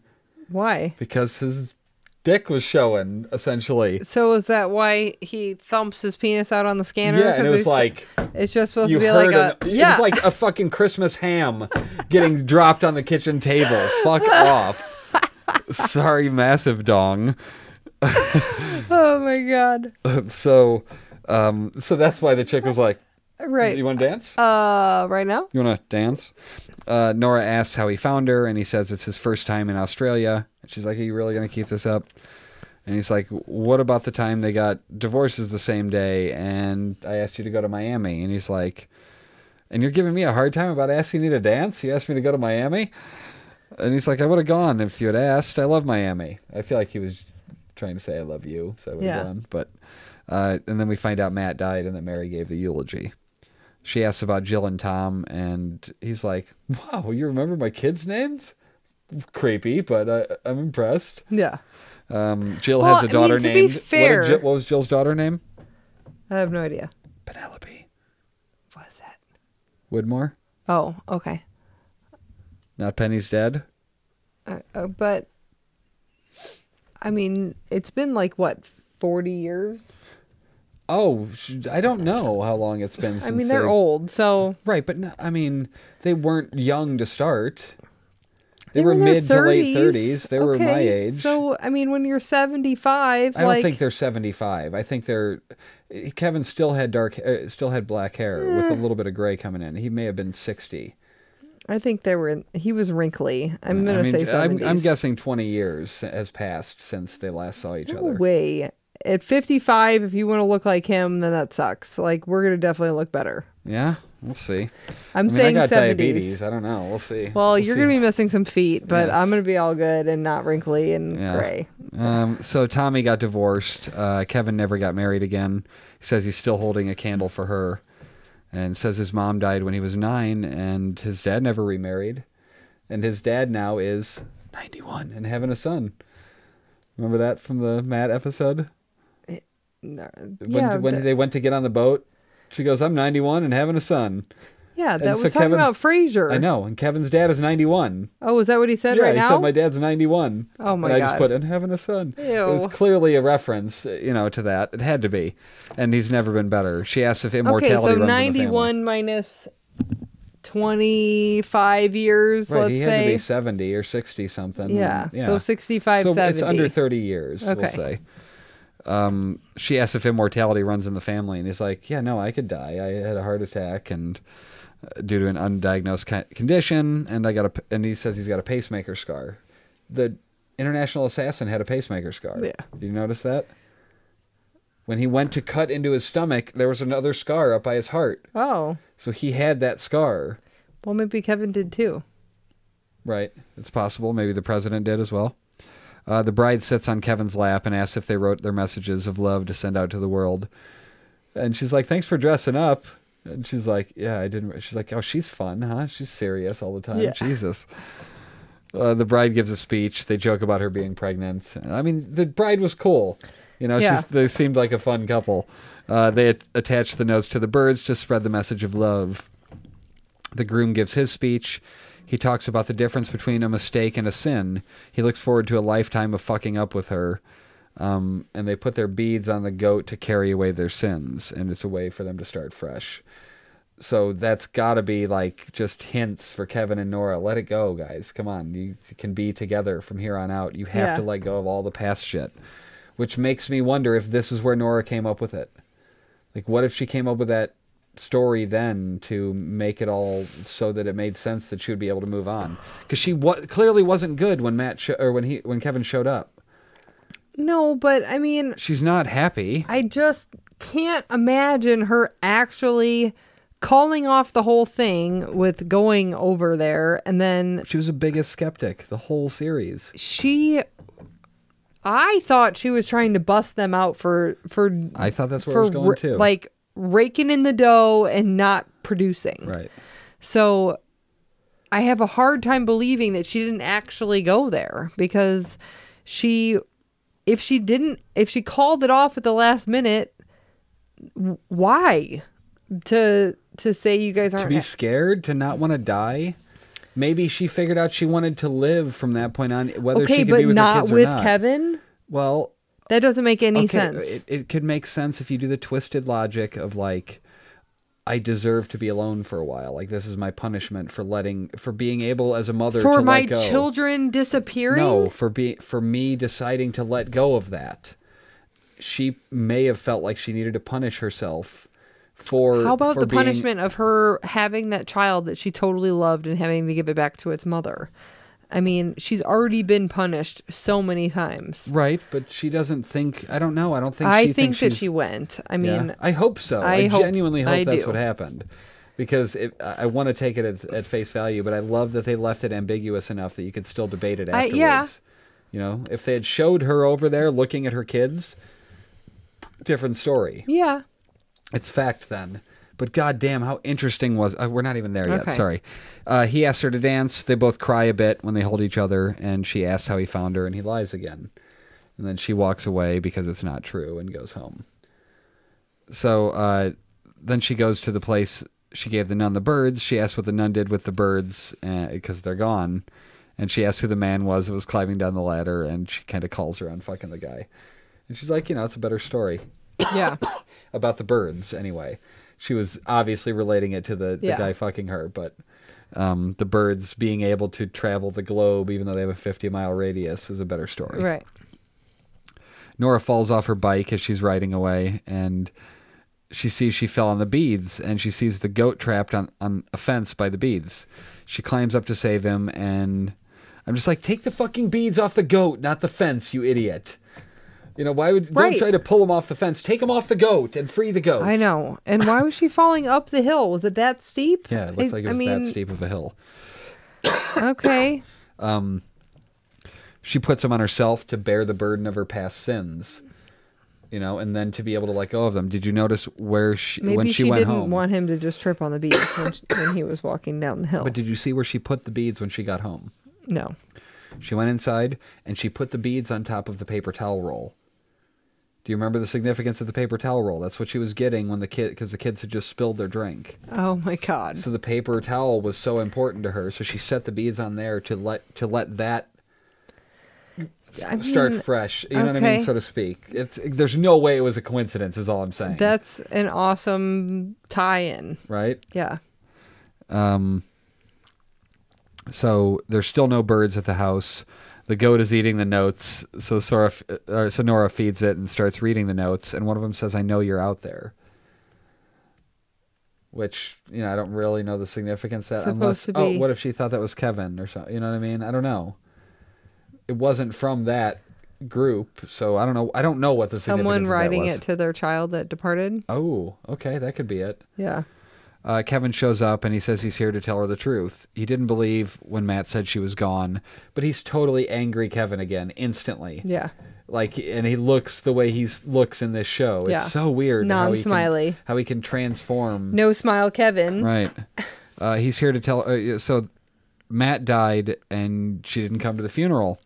Why? Because his dick was showing, essentially. So is that why he thumps his penis out on the scanner? Yeah, and it was like it's just supposed to be like a it was like a fucking Christmas ham getting dropped on the kitchen table. Fuck off. Sorry, massive dong. Oh my god. So that's why the chick was like, right. You want to dance? Right now? You want to dance? Nora asks how he found her, and he says it's his first time in Australia. She's like, are you really going to keep this up? And he's like, what about the time they got divorces the same day, and I asked you to go to Miami? And he's like, and you're giving me a hard time about asking you to dance? You asked me to go to Miami? And he's like, I would have gone if you had asked. I love Miami. I feel like he was trying to say I love you, so I would have gone. But, and then we find out Matt died and that Mary gave the eulogy. She asks about Jill and Tom, and he's like, wow, you remember my kids' names? Creepy, but I'm impressed. Yeah. Jill has a daughter named... To be fair... What was Jill's daughter name? I have no idea. Penelope. What is that? Widmore? Oh, okay. Not Penny's dead? But, I mean, it's been like, what, 40 years? Oh, I don't know how long it's been since I mean, they're old, so... Right, but no, I mean, they weren't young to start. They were mid to late 30s. They were my age. So, I mean, when you're 75, I don't think they're 75. I think they're... Kevin still had black hair with a little bit of gray coming in. He may have been 60. I think he was wrinkly. I'm going to say 70s. I'm guessing 20 years has passed since they last saw each other. No way. At 55, if you want to look like him, then that sucks. Like, we're going to definitely look better. Yeah, we'll see. I saying I got 70s. Diabetes. I don't know. We'll see. Well, you're going to be missing some feet, but yes. I'm going to be all good and not wrinkly and gray. So Tommy got divorced. Kevin never got married again. He says he's still holding a candle for her, and says his mom died when he was 9, and his dad never remarried. And his dad now is 91 and having a son. Remember that from the Matt episode? When they went to get on the boat, she goes, I'm 91 and having a son. Yeah, that was talking about Frasier. I know, and Kevin's dad is 91. Oh, is that what he said right now? Yeah, he said my dad's 91. Oh my God. God. I just put, and having a son. Ew. It was clearly a reference, to that. It had to be. And he's never been better. She asks if immortality runs in the family. Okay, so 91 minus 25 years, right, let's say. He had to be 70 or 60 something. Yeah, so 65, so 70. It's under 30 years, we'll say. She asks if immortality runs in the family, and he's like, yeah, no, I could die. I had a heart attack and due to an undiagnosed condition, and he says he's got a pacemaker scar. The international assassin had a pacemaker scar. Yeah. Did you notice that? When he went to cut into his stomach, there was another scar up by his heart. Oh. So he had that scar. Well, maybe Kevin did too. Right. It's possible. Maybe the president did as well. The bride sits on Kevin's lap and asks if they wrote their messages of love to send out to the world. And she's like, thanks for dressing up. And she's like, yeah, I didn't. She's like, oh, she's fun, huh? She's serious all the time. Yeah. Jesus. The bride gives a speech. They joke about her being pregnant. I mean, the bride was cool. They seemed like a fun couple. They attach the notes to the birds to spread the message of love. The groom gives his speech. He talks about the difference between a mistake and a sin. He looks forward to a lifetime of fucking up with her. And they put their beads on the goat to carry away their sins. And it's a way for them to start fresh. So that's got to be like just hints for Kevin and Nora. Let it go, guys. Come on. You can be together from here on out. You have to let go of all the past shit. Which makes me wonder if this is where Nora came up with it. Like, what if she came up with that story then to make it all so that it made sense that she would be able to move on? Because she clearly wasn't good when when Kevin showed up. No, but I mean, she's not happy. I just can't imagine her actually calling off the whole thing with going over there, and then she was the biggest skeptic the whole series. I thought she was trying to bust them out for I thought that's where it was going too. Like raking in the dough and not producing. Right. So I have a hard time believing that she didn't actually go there, because if she called it off at the last minute, why? To say you guys aren't... To be scared? To not want to die? Maybe she figured out she wanted to live from that point on, whether she could be with her kids or not. Okay, but not with Kevin? Well... That doesn't make any sense. It could make sense if you do the twisted logic of like, I deserve to be alone for a while. Like, this is my punishment for being able as a mother for to my let go. Children disappearing. No, for me deciding to let go of that. She may have felt like she needed to punish herself for. How about for the being, punishment of her having that child that she totally loved and having to give it back to its mother? I mean, she's already been punished so many times. Right, but she doesn't think. I don't know. I don't think. I think that she went. I mean, I hope so. I genuinely hope that's what happened, because I want to take it at face value. But I love that they left it ambiguous enough that you could still debate it afterwards. Yeah. You know, if they had showed her over there looking at her kids, different story. Yeah. It's fact then. But goddamn, how interesting was... we're not even there yet, sorry. He asks her to dance. They both cry a bit when they hold each other, and she asks how he found her, and he lies again. And then she walks away because it's not true and goes home. So then she goes to the place she gave the nun the birds. She asks what the nun did with the birds because they're gone. And she asks who the man was that was climbing down the ladder, and she kind of calls her on fucking the guy. And she's like, it's a better story. Yeah. About the birds, anyway. She was obviously relating it to the guy fucking her, but the birds being able to travel the globe, even though they have a 50-mile radius, is a better story. Right. Nora falls off her bike as she's riding away, and she sees she fell on the beads, and she sees the goat trapped on a fence by the beads. She climbs up to save him, and I'm just like, take the fucking beads off the goat, not the fence, you idiot. Why would don't try to pull him off the fence? Take him off the goat and free the goat. I know. And why was she falling up the hill? Was it that steep? Yeah, it looked like it was that steep of a hill. Okay. She puts him on herself to bear the burden of her past sins. And then to be able to let go of them. Did you notice when she went home? Maybe she didn't want him to just trip on the beads when he was walking down the hill. But did you see where she put the beads when she got home? No. She went inside and she put the beads on top of the paper towel roll. Do you remember the significance of the paper towel roll? That's what she was getting because the kids had just spilled their drink. Oh my God! So the paper towel was so important to her. So she set the beads on there to let that start fresh. You know what I mean, so to speak. There's no way it was a coincidence. Is all I'm saying. That's an awesome tie-in, right? Yeah. So there's still no birds at the house. The goat is eating the notes, so Nora feeds it and starts reading the notes, and one of them says, "I know you're out there." Which, I don't really know the significance of that. Supposed to be. What if she thought that was Kevin or something? You know what I mean? I don't know. It wasn't from that group, so I don't know. I don't know what the significance of that was. Someone writing it to their child that departed? Oh, okay, that could be it. Yeah. Kevin shows up and he says he's here to tell her the truth. He didn't believe when Matt said she was gone, but he's totally angry Kevin again, instantly. Yeah. And he looks the way he looks in this show. It's so weird. Non-smiley. How he can transform. No smile Kevin. Right. He's here to tell... so Matt died and she didn't come to the funeral.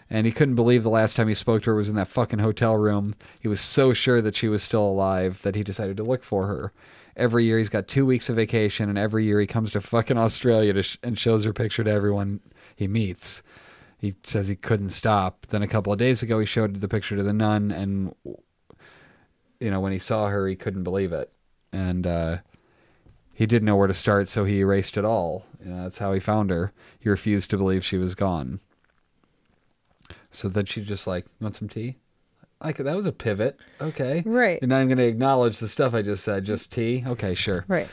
And he couldn't believe the last time he spoke to her was in that fucking hotel room. He was so sure that she was still alive that he decided to look for her. Every year he's got 2 weeks of vacation, and every year he comes to fucking Australia and shows her picture to everyone he meets. He says he couldn't stop. Then a couple of days ago he showed the picture to the nun, and when he saw her he couldn't believe it. And he didn't know where to start, so he erased it all. That's how he found her. He refused to believe she was gone. So then she's just like, "You want some tea?" That was a pivot. Okay. Right. You're not even going to acknowledge the stuff I just said. Just tea? Okay, sure. Right.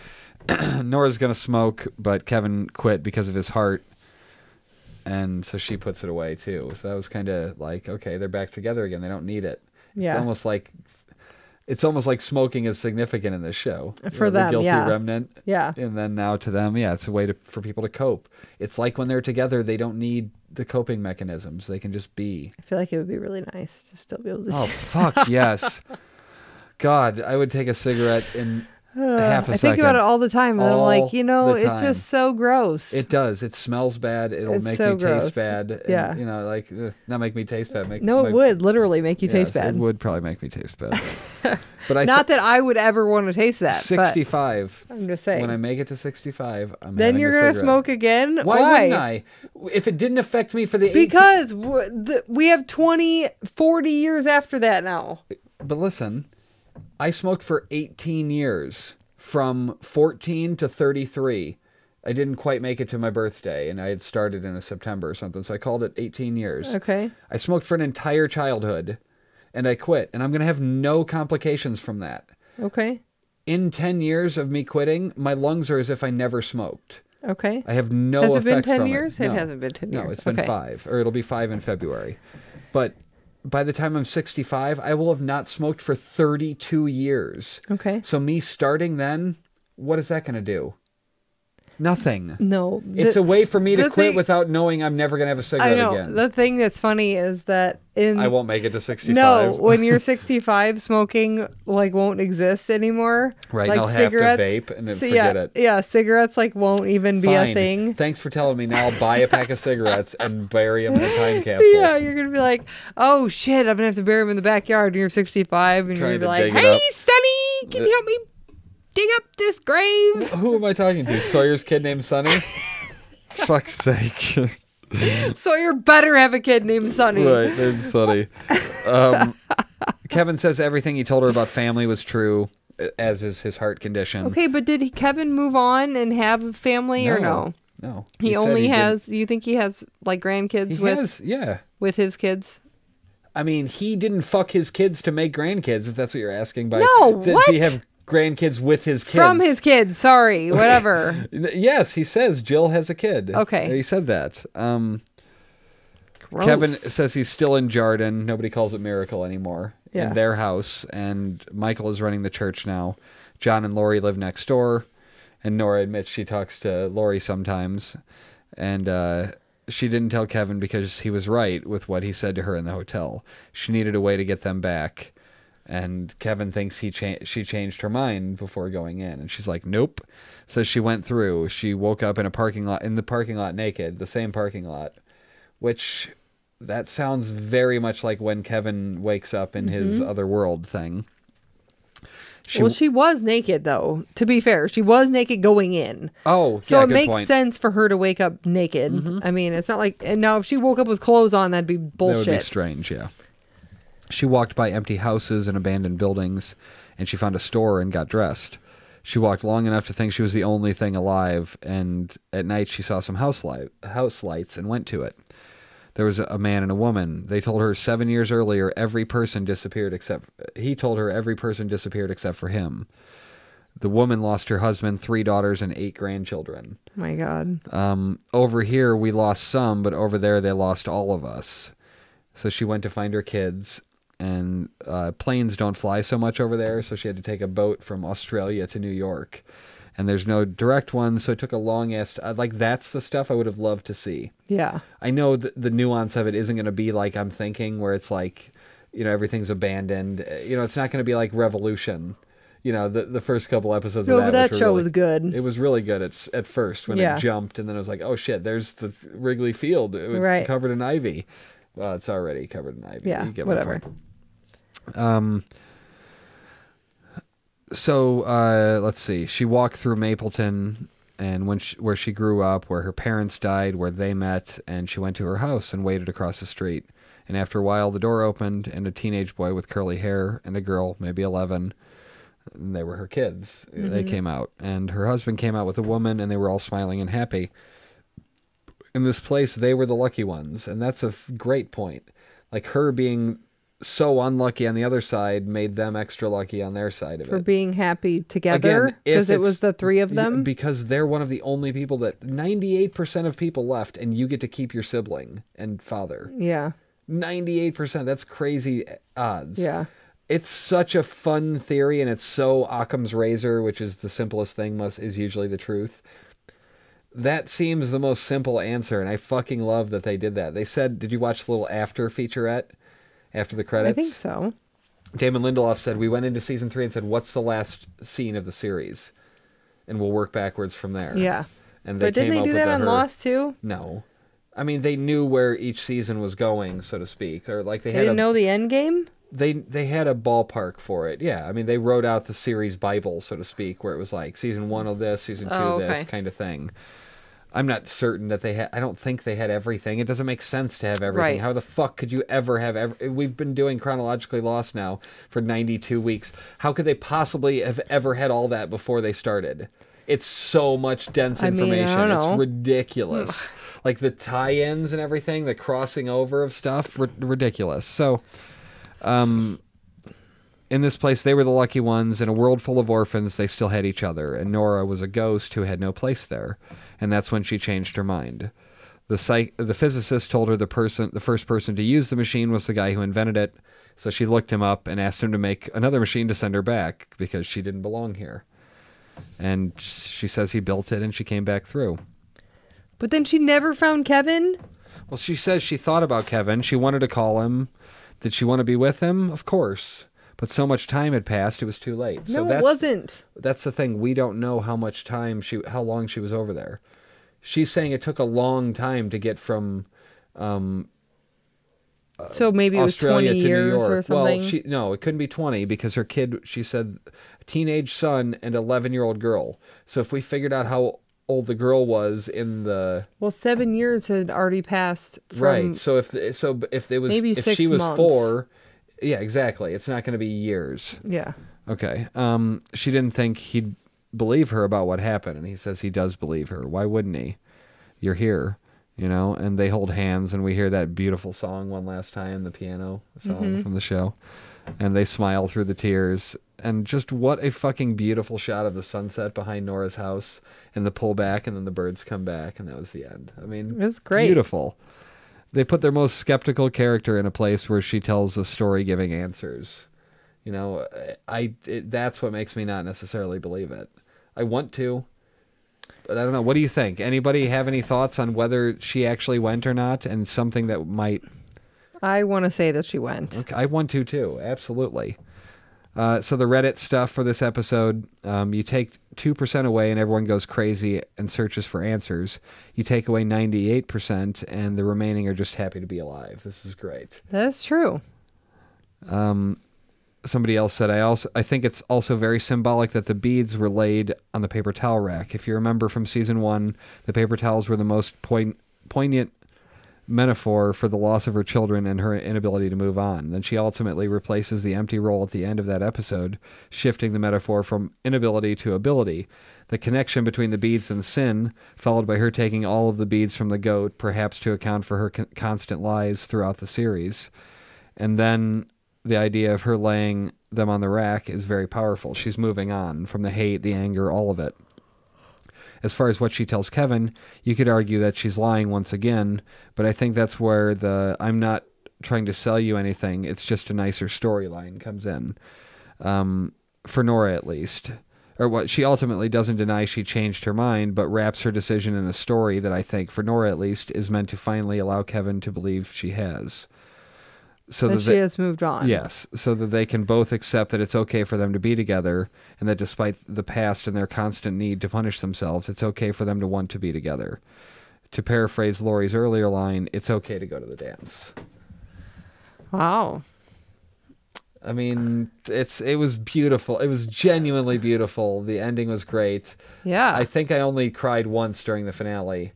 Nora's going to smoke, but Kevin quit because of his heart. And so she puts it away, too. So that was kind of like, okay, they're back together again. They don't need it. Yeah. It's almost like smoking is significant in this show. For them, the guilty yeah. remnant. Yeah. And then now to them, it's a way for people to cope. It's like when they're together, they don't need the coping mechanisms. They can just be. I feel like it would be really nice to still be able to Oh, fuck, yes. God, I would take a cigarette in half a second. I think about it all the time, and I'm like, it's just so gross. It does. It smells bad. It'll make me taste bad. Yeah. And, not make me taste bad. It would literally make you taste bad. It would probably make me taste bad. But not that I would ever want to taste that. 65. I'm just saying. When I make it to 65, I'm then you're going to smoke again? Why wouldn't I? If it didn't affect me for the Because we have 20, 40 years after that now. But listen, I smoked for 18 years from 14 to 33. I didn't quite make it to my birthday, and I had started in September or something, so I called it 18 years. Okay. I smoked for an entire childhood, and I quit, and I'm going to have no complications from that. Okay. In 10 years of me quitting, my lungs are as if I never smoked. Okay. I have no effects from it. Has it been 10 years? It hasn't been 10 years. No, it's been 5, or it'll be 5 in February. But by the time I'm 65, I will have not smoked for 32 years. Okay. So me starting then, what is that going to do? Nothing. No. It's a way for me to quit without knowing I'm never going to have a cigarette again. The thing that's funny is that I won't make it to 65. No, when you're 65, smoking won't exist anymore. Right, and I'll have to vape and then forget it. Yeah, cigarettes won't even be a thing. Thanks for telling me. Now I'll buy a pack of cigarettes and bury them in a time capsule. Yeah, you're going to be like, oh shit, I'm going to have to bury them in the backyard and you're 65 and you're going to be like, hey, Sonny, can you help me dig up this grave? Who am I talking to? Sawyer's kid named Sonny? Fuck's sake. Sawyer better have a kid named Sonny. Right, named Sonny. Kevin says everything he told her about family was true, as is his heart condition. Okay, but did Kevin move on and have a family or no? No. He only has, you think he has grandkids with his kids? I mean, he didn't fuck his kids to make grandkids, if that's what you're asking. No, what? Does he have grandkids with his kids? From his kids, sorry, whatever. Yes, he says Jill has a kid. Okay. He said that. Kevin says he's still in Jarden. Nobody calls it Miracle anymore. In their house. And Michael is running the church now. John and Lori live next door. And Nora admits she talks to Lori sometimes. And she didn't tell Kevin because he was right with what he said to her in the hotel. She needed a way to get them back. And Kevin thinks she changed her mind before going in. And she's like, nope. So she went through. She woke up in the parking lot naked, the same parking lot, which that sounds very much like when Kevin wakes up in his other world thing. She was naked, though. To be fair, she was naked going in. Oh, so it makes sense for her to wake up naked. I mean, it's not like, and now if she woke up with clothes on, that'd be bullshit. That would be strange, yeah. She walked by empty houses and abandoned buildings, and she found a store and got dressed. She walked long enough to think she was the only thing alive, and at night she saw some house lights and went to it. There was a man and a woman. They told her 7 years earlier every person disappeared except for him. The woman lost her husband, 3 daughters, and 8 grandchildren. My God. Over here we lost some, but over there they lost all of us. So she went to find her kids. And planes don't fly so much over there, so she had to take a boat from Australia to New York. And there's no direct one, so it took a long-ass... that's the stuff I would have loved to see. Yeah. I know the nuance of it isn't going to be like I'm thinking, where it's like, everything's abandoned. It's not going to be like Revolution. The first couple episodes of that. No, but that show was good. It was really good at first when it jumped, and then it was like, oh shit, there's the Wrigley Field. It was covered in ivy. Well, it's already covered in ivy. Yeah, whatever. So let's see. She walked through Mapleton, and where she grew up, where her parents died, where they met, and she went to her house and waited across the street. And after a while, the door opened, and a teenage boy with curly hair and a girl, maybe 11, and they were her kids. They came out, and her husband came out with a woman, and they were all smiling and happy. In this place, they were the lucky ones, and that's a great point. Like, her being so unlucky on the other side made them extra lucky on their side of it. For being happy together, because it was the 3 of them? Because they're one of the only people that 98% of people left, and you get to keep your sibling and father. Yeah. 98%. That's crazy odds. Yeah. It's such a fun theory, and it's so Occam's razor, which is the simplest thing is usually the truth. That seems the most simple answer, and I fucking love that they did that. They said, did you watch the little after featurette after the credits? I think so. Damon Lindelof said, we went into season 3 and said, what's the last scene of the series? And we'll work backwards from there. Yeah. And but didn't they do that on Lost too? No. I mean, they knew where each season was going, so to speak. Or like they didn't know the end game? They had a ballpark for it. Yeah. I mean, they wrote out the series Bible, so to speak, where it was like season 1 of this, season 2 of this kind of thing. I'm not certain that they had. I don't think they had everything. It doesn't make sense to have everything. Right. How the fuck could you ever have? We've been doing Chronologically Lost now for 92 weeks. How could they possibly have ever had all that before they started? It's so much dense information. I don't know. It's ridiculous. Like the tie-ins and everything, the crossing over of stuff, ridiculous. So, in this place, they were the lucky ones. In a world full of orphans, they still had each other. And Nora was a ghost who had no place there. And that's when she changed her mind. The physicist told her the first person to use the machine was the guy who invented it. So she looked him up and asked him to make another machine to send her back because she didn't belong here. And she says he built it and she came back through. But then she never found Kevin? Well, she says she thought about Kevin. She wanted to call him. Did she want to be with him? Of course. But so much time had passed, it was too late. No, it wasn't. That's the thing. We don't know how long she was over there. She's saying it took a long time to get from so maybe Australia it was 20 years to New York. or something? Well, no, it couldn't be 20 because her kid, she said, teenage son and 11-year-old girl. So if we figured out how old the girl was in the... Well, 7 years had already passed from... Right. So if it was... Maybe if 6 she was months. 4... Yeah, exactly. It's not going to be years. Yeah. Okay. She didn't think he'd believe her about what happened, and he says he does believe her. Why wouldn't he? You're here, you know? And they hold hands, and we hear that beautiful song one last time, the piano song from the show. And they smile through the tears. And just what a fucking beautiful shot of the sunset behind Nora's house, and the pullback, and then the birds come back, and that was the end. I mean, it was great. Beautiful. They put their most skeptical character in a place where she tells a story giving answers. You know, that's what makes me not necessarily believe it. I want to, but I don't know. What do you think? Anybody have any thoughts on whether she actually went or not, and something that might... I want to say that she went. Okay, I want to too. Absolutely. So the Reddit stuff for this episode, you take 2% away and everyone goes crazy and searches for answers. You take away 98% and the remaining are just happy to be alive. This is great. That's true. Somebody else said, I think it's also very symbolic that the beads were laid on the paper towel rack. If you remember from season 1, the paper towels were the most poignant metaphor for the loss of her children and her inability to move on. Then she ultimately replaces the empty roll at the end of that episode, shifting the metaphor from inability to ability. The connection between the beads and sin, followed by her taking all of the beads from the goat, perhaps to account for her constant lies throughout the series. And then the idea of her laying them on the rack is very powerful. She's moving on from the hate, the anger, all of it. As far as what she tells Kevin, you could argue that she's lying once again, but I think that's where the I'm not trying to sell you anything, it's just a nicer storyline comes in. For Nora, at least. Or what she ultimately doesn't deny she changed her mind, but wraps her decision in a story that I think, for Nora at least, is meant to finally allow Kevin to believe she has. So that she has moved on. Yes, so that they can both accept that it's okay for them to be together, and that despite the past and their constant need to punish themselves, it's okay for them to want to be together. To paraphrase Laurie's earlier line, it's okay to go to the dance. Wow. I mean, it was beautiful. It was genuinely beautiful. The ending was great. Yeah. I think I only cried once during the finale.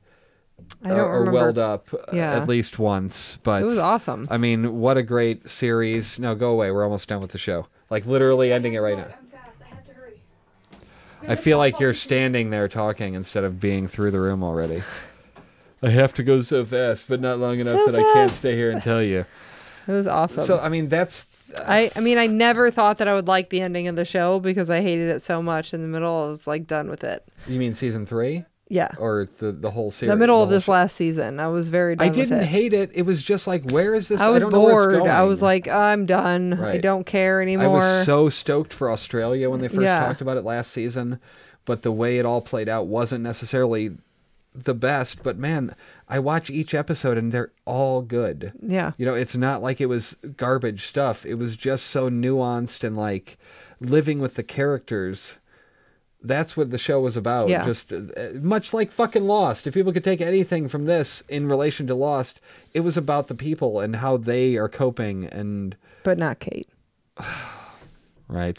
I don't remember. Or welled up at least once. But it was awesome. I mean, what a great series. No, go away. We're almost done with the show. Like, literally ending it right now. I'm fast. I have to hurry. I feel like you're standing there talking instead of being through the room already. I have to go so fast, but not long enough that I can't stay here and tell you. It was awesome. So, I mean, that's... I mean, I never thought that I would like the ending of the show because I hated it so much. In the middle, I was, like, done with it. You mean season 3? Yeah. Or the whole series? The middle of this last season. I was very done with it. I didn't hate it. It was just like, where is this? I was don't know where it's bored. going. I was like, I'm done. Right. I don't care anymore. I was so stoked for Australia when they first talked about it last season, but the way it all played out wasn't necessarily the best. But man, I watch each episode and they're all good. Yeah. You know, it's not like it was garbage stuff. It was just so nuanced and like living with the characters. That's what the show was about. Yeah. Just much like fucking Lost. If people could take anything from this in relation to Lost, it was about the people and how they are coping. And but not Kate. Right.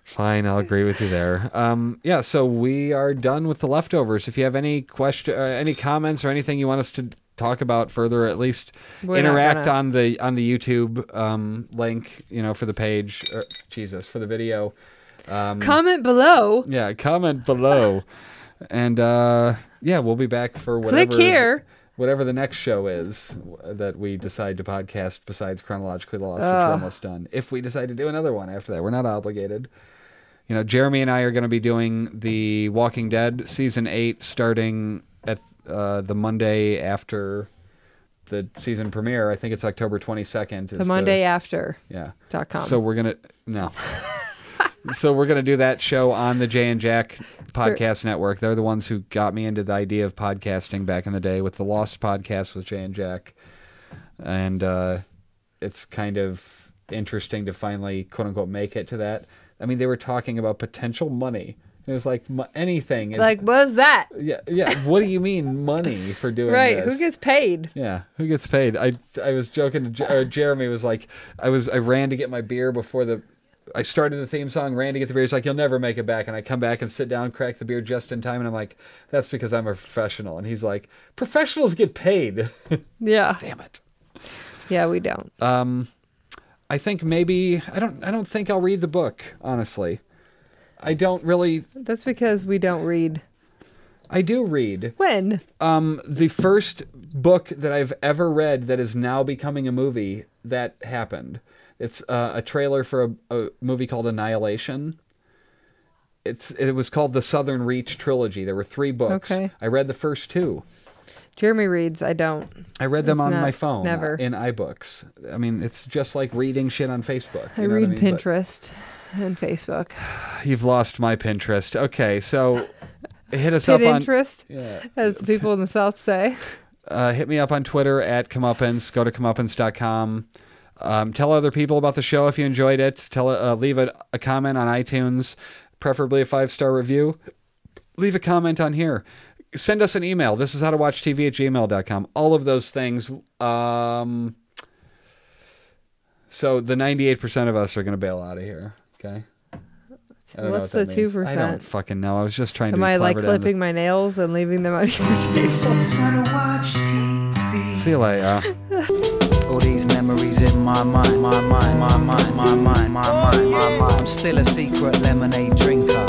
Fine, I'll agree with you there. Yeah, so we are done with the leftovers. If you have any any comments or anything you want us to talk about further, at least interact on the YouTube link, for the page. For the video. Comment below. Yeah, comment below. And we'll be back for whatever. Click here. Whatever the next show is that we decide to podcast besides Chronologically Lost, which we're almost done. If we decide to do another one after that, we're not obligated. Jeremy and I are going to be doing The Walking Dead Season 8 starting at the Monday after the season premiere. I think it's October 22nd. The Monday after. Yeah. .com. So we're going to... No. So we're going to do that show on the Jay and Jack podcast network. They're the ones who got me into the idea of podcasting back in the day with the Lost podcast with Jay and Jack. And it's kind of interesting to finally, quote-unquote, make it to that. I mean, they were talking about potential money. It was like anything. Like, what's that? Yeah. What do you mean money for doing right. this? Who gets paid? Yeah. Who gets paid? I was joking. Jeremy was like, I ran to get my beer before I started the theme song, ran to get the beer. He's like, you'll never make it back. And I come back and sit down, crack the beer just in time. And I'm like, that's because I'm a professional. And he's like, professionals get paid. Yeah. Damn it. Yeah, we don't. I think maybe, I don't think I'll read the book, honestly. I don't really. That's because we don't read. I do read. When? The first book that I've ever read that is now becoming a movie, that happened. It's a trailer for a movie called Annihilation. It was called the Southern Reach Trilogy. There were 3 books. Okay. I read the first 2. Jeremy reads. I don't. I read them on my phone. Never. In iBooks. I mean, it's just like reading shit on Facebook. I read Pinterest and Facebook. You've lost my Pinterest. Okay, so hit us up on... Pinterest, as the people in the South say. Hit me up on Twitter at Comeuppance. Go to comeuppance.com. Tell other people about the show if you enjoyed it. Leave a comment on iTunes, preferably a 5-star review. Leave a comment on here. Send us an email. This is howtowatchtv@gmail.com. All of those things. So the 98% of us are going to bail out of here. Okay. What's the 2%? I don't fucking know. I was just trying to be clever. Am I like clipping my nails and leaving them on your table? See you later. All these memories in my mind, my mind. I'm still a secret lemonade drinker.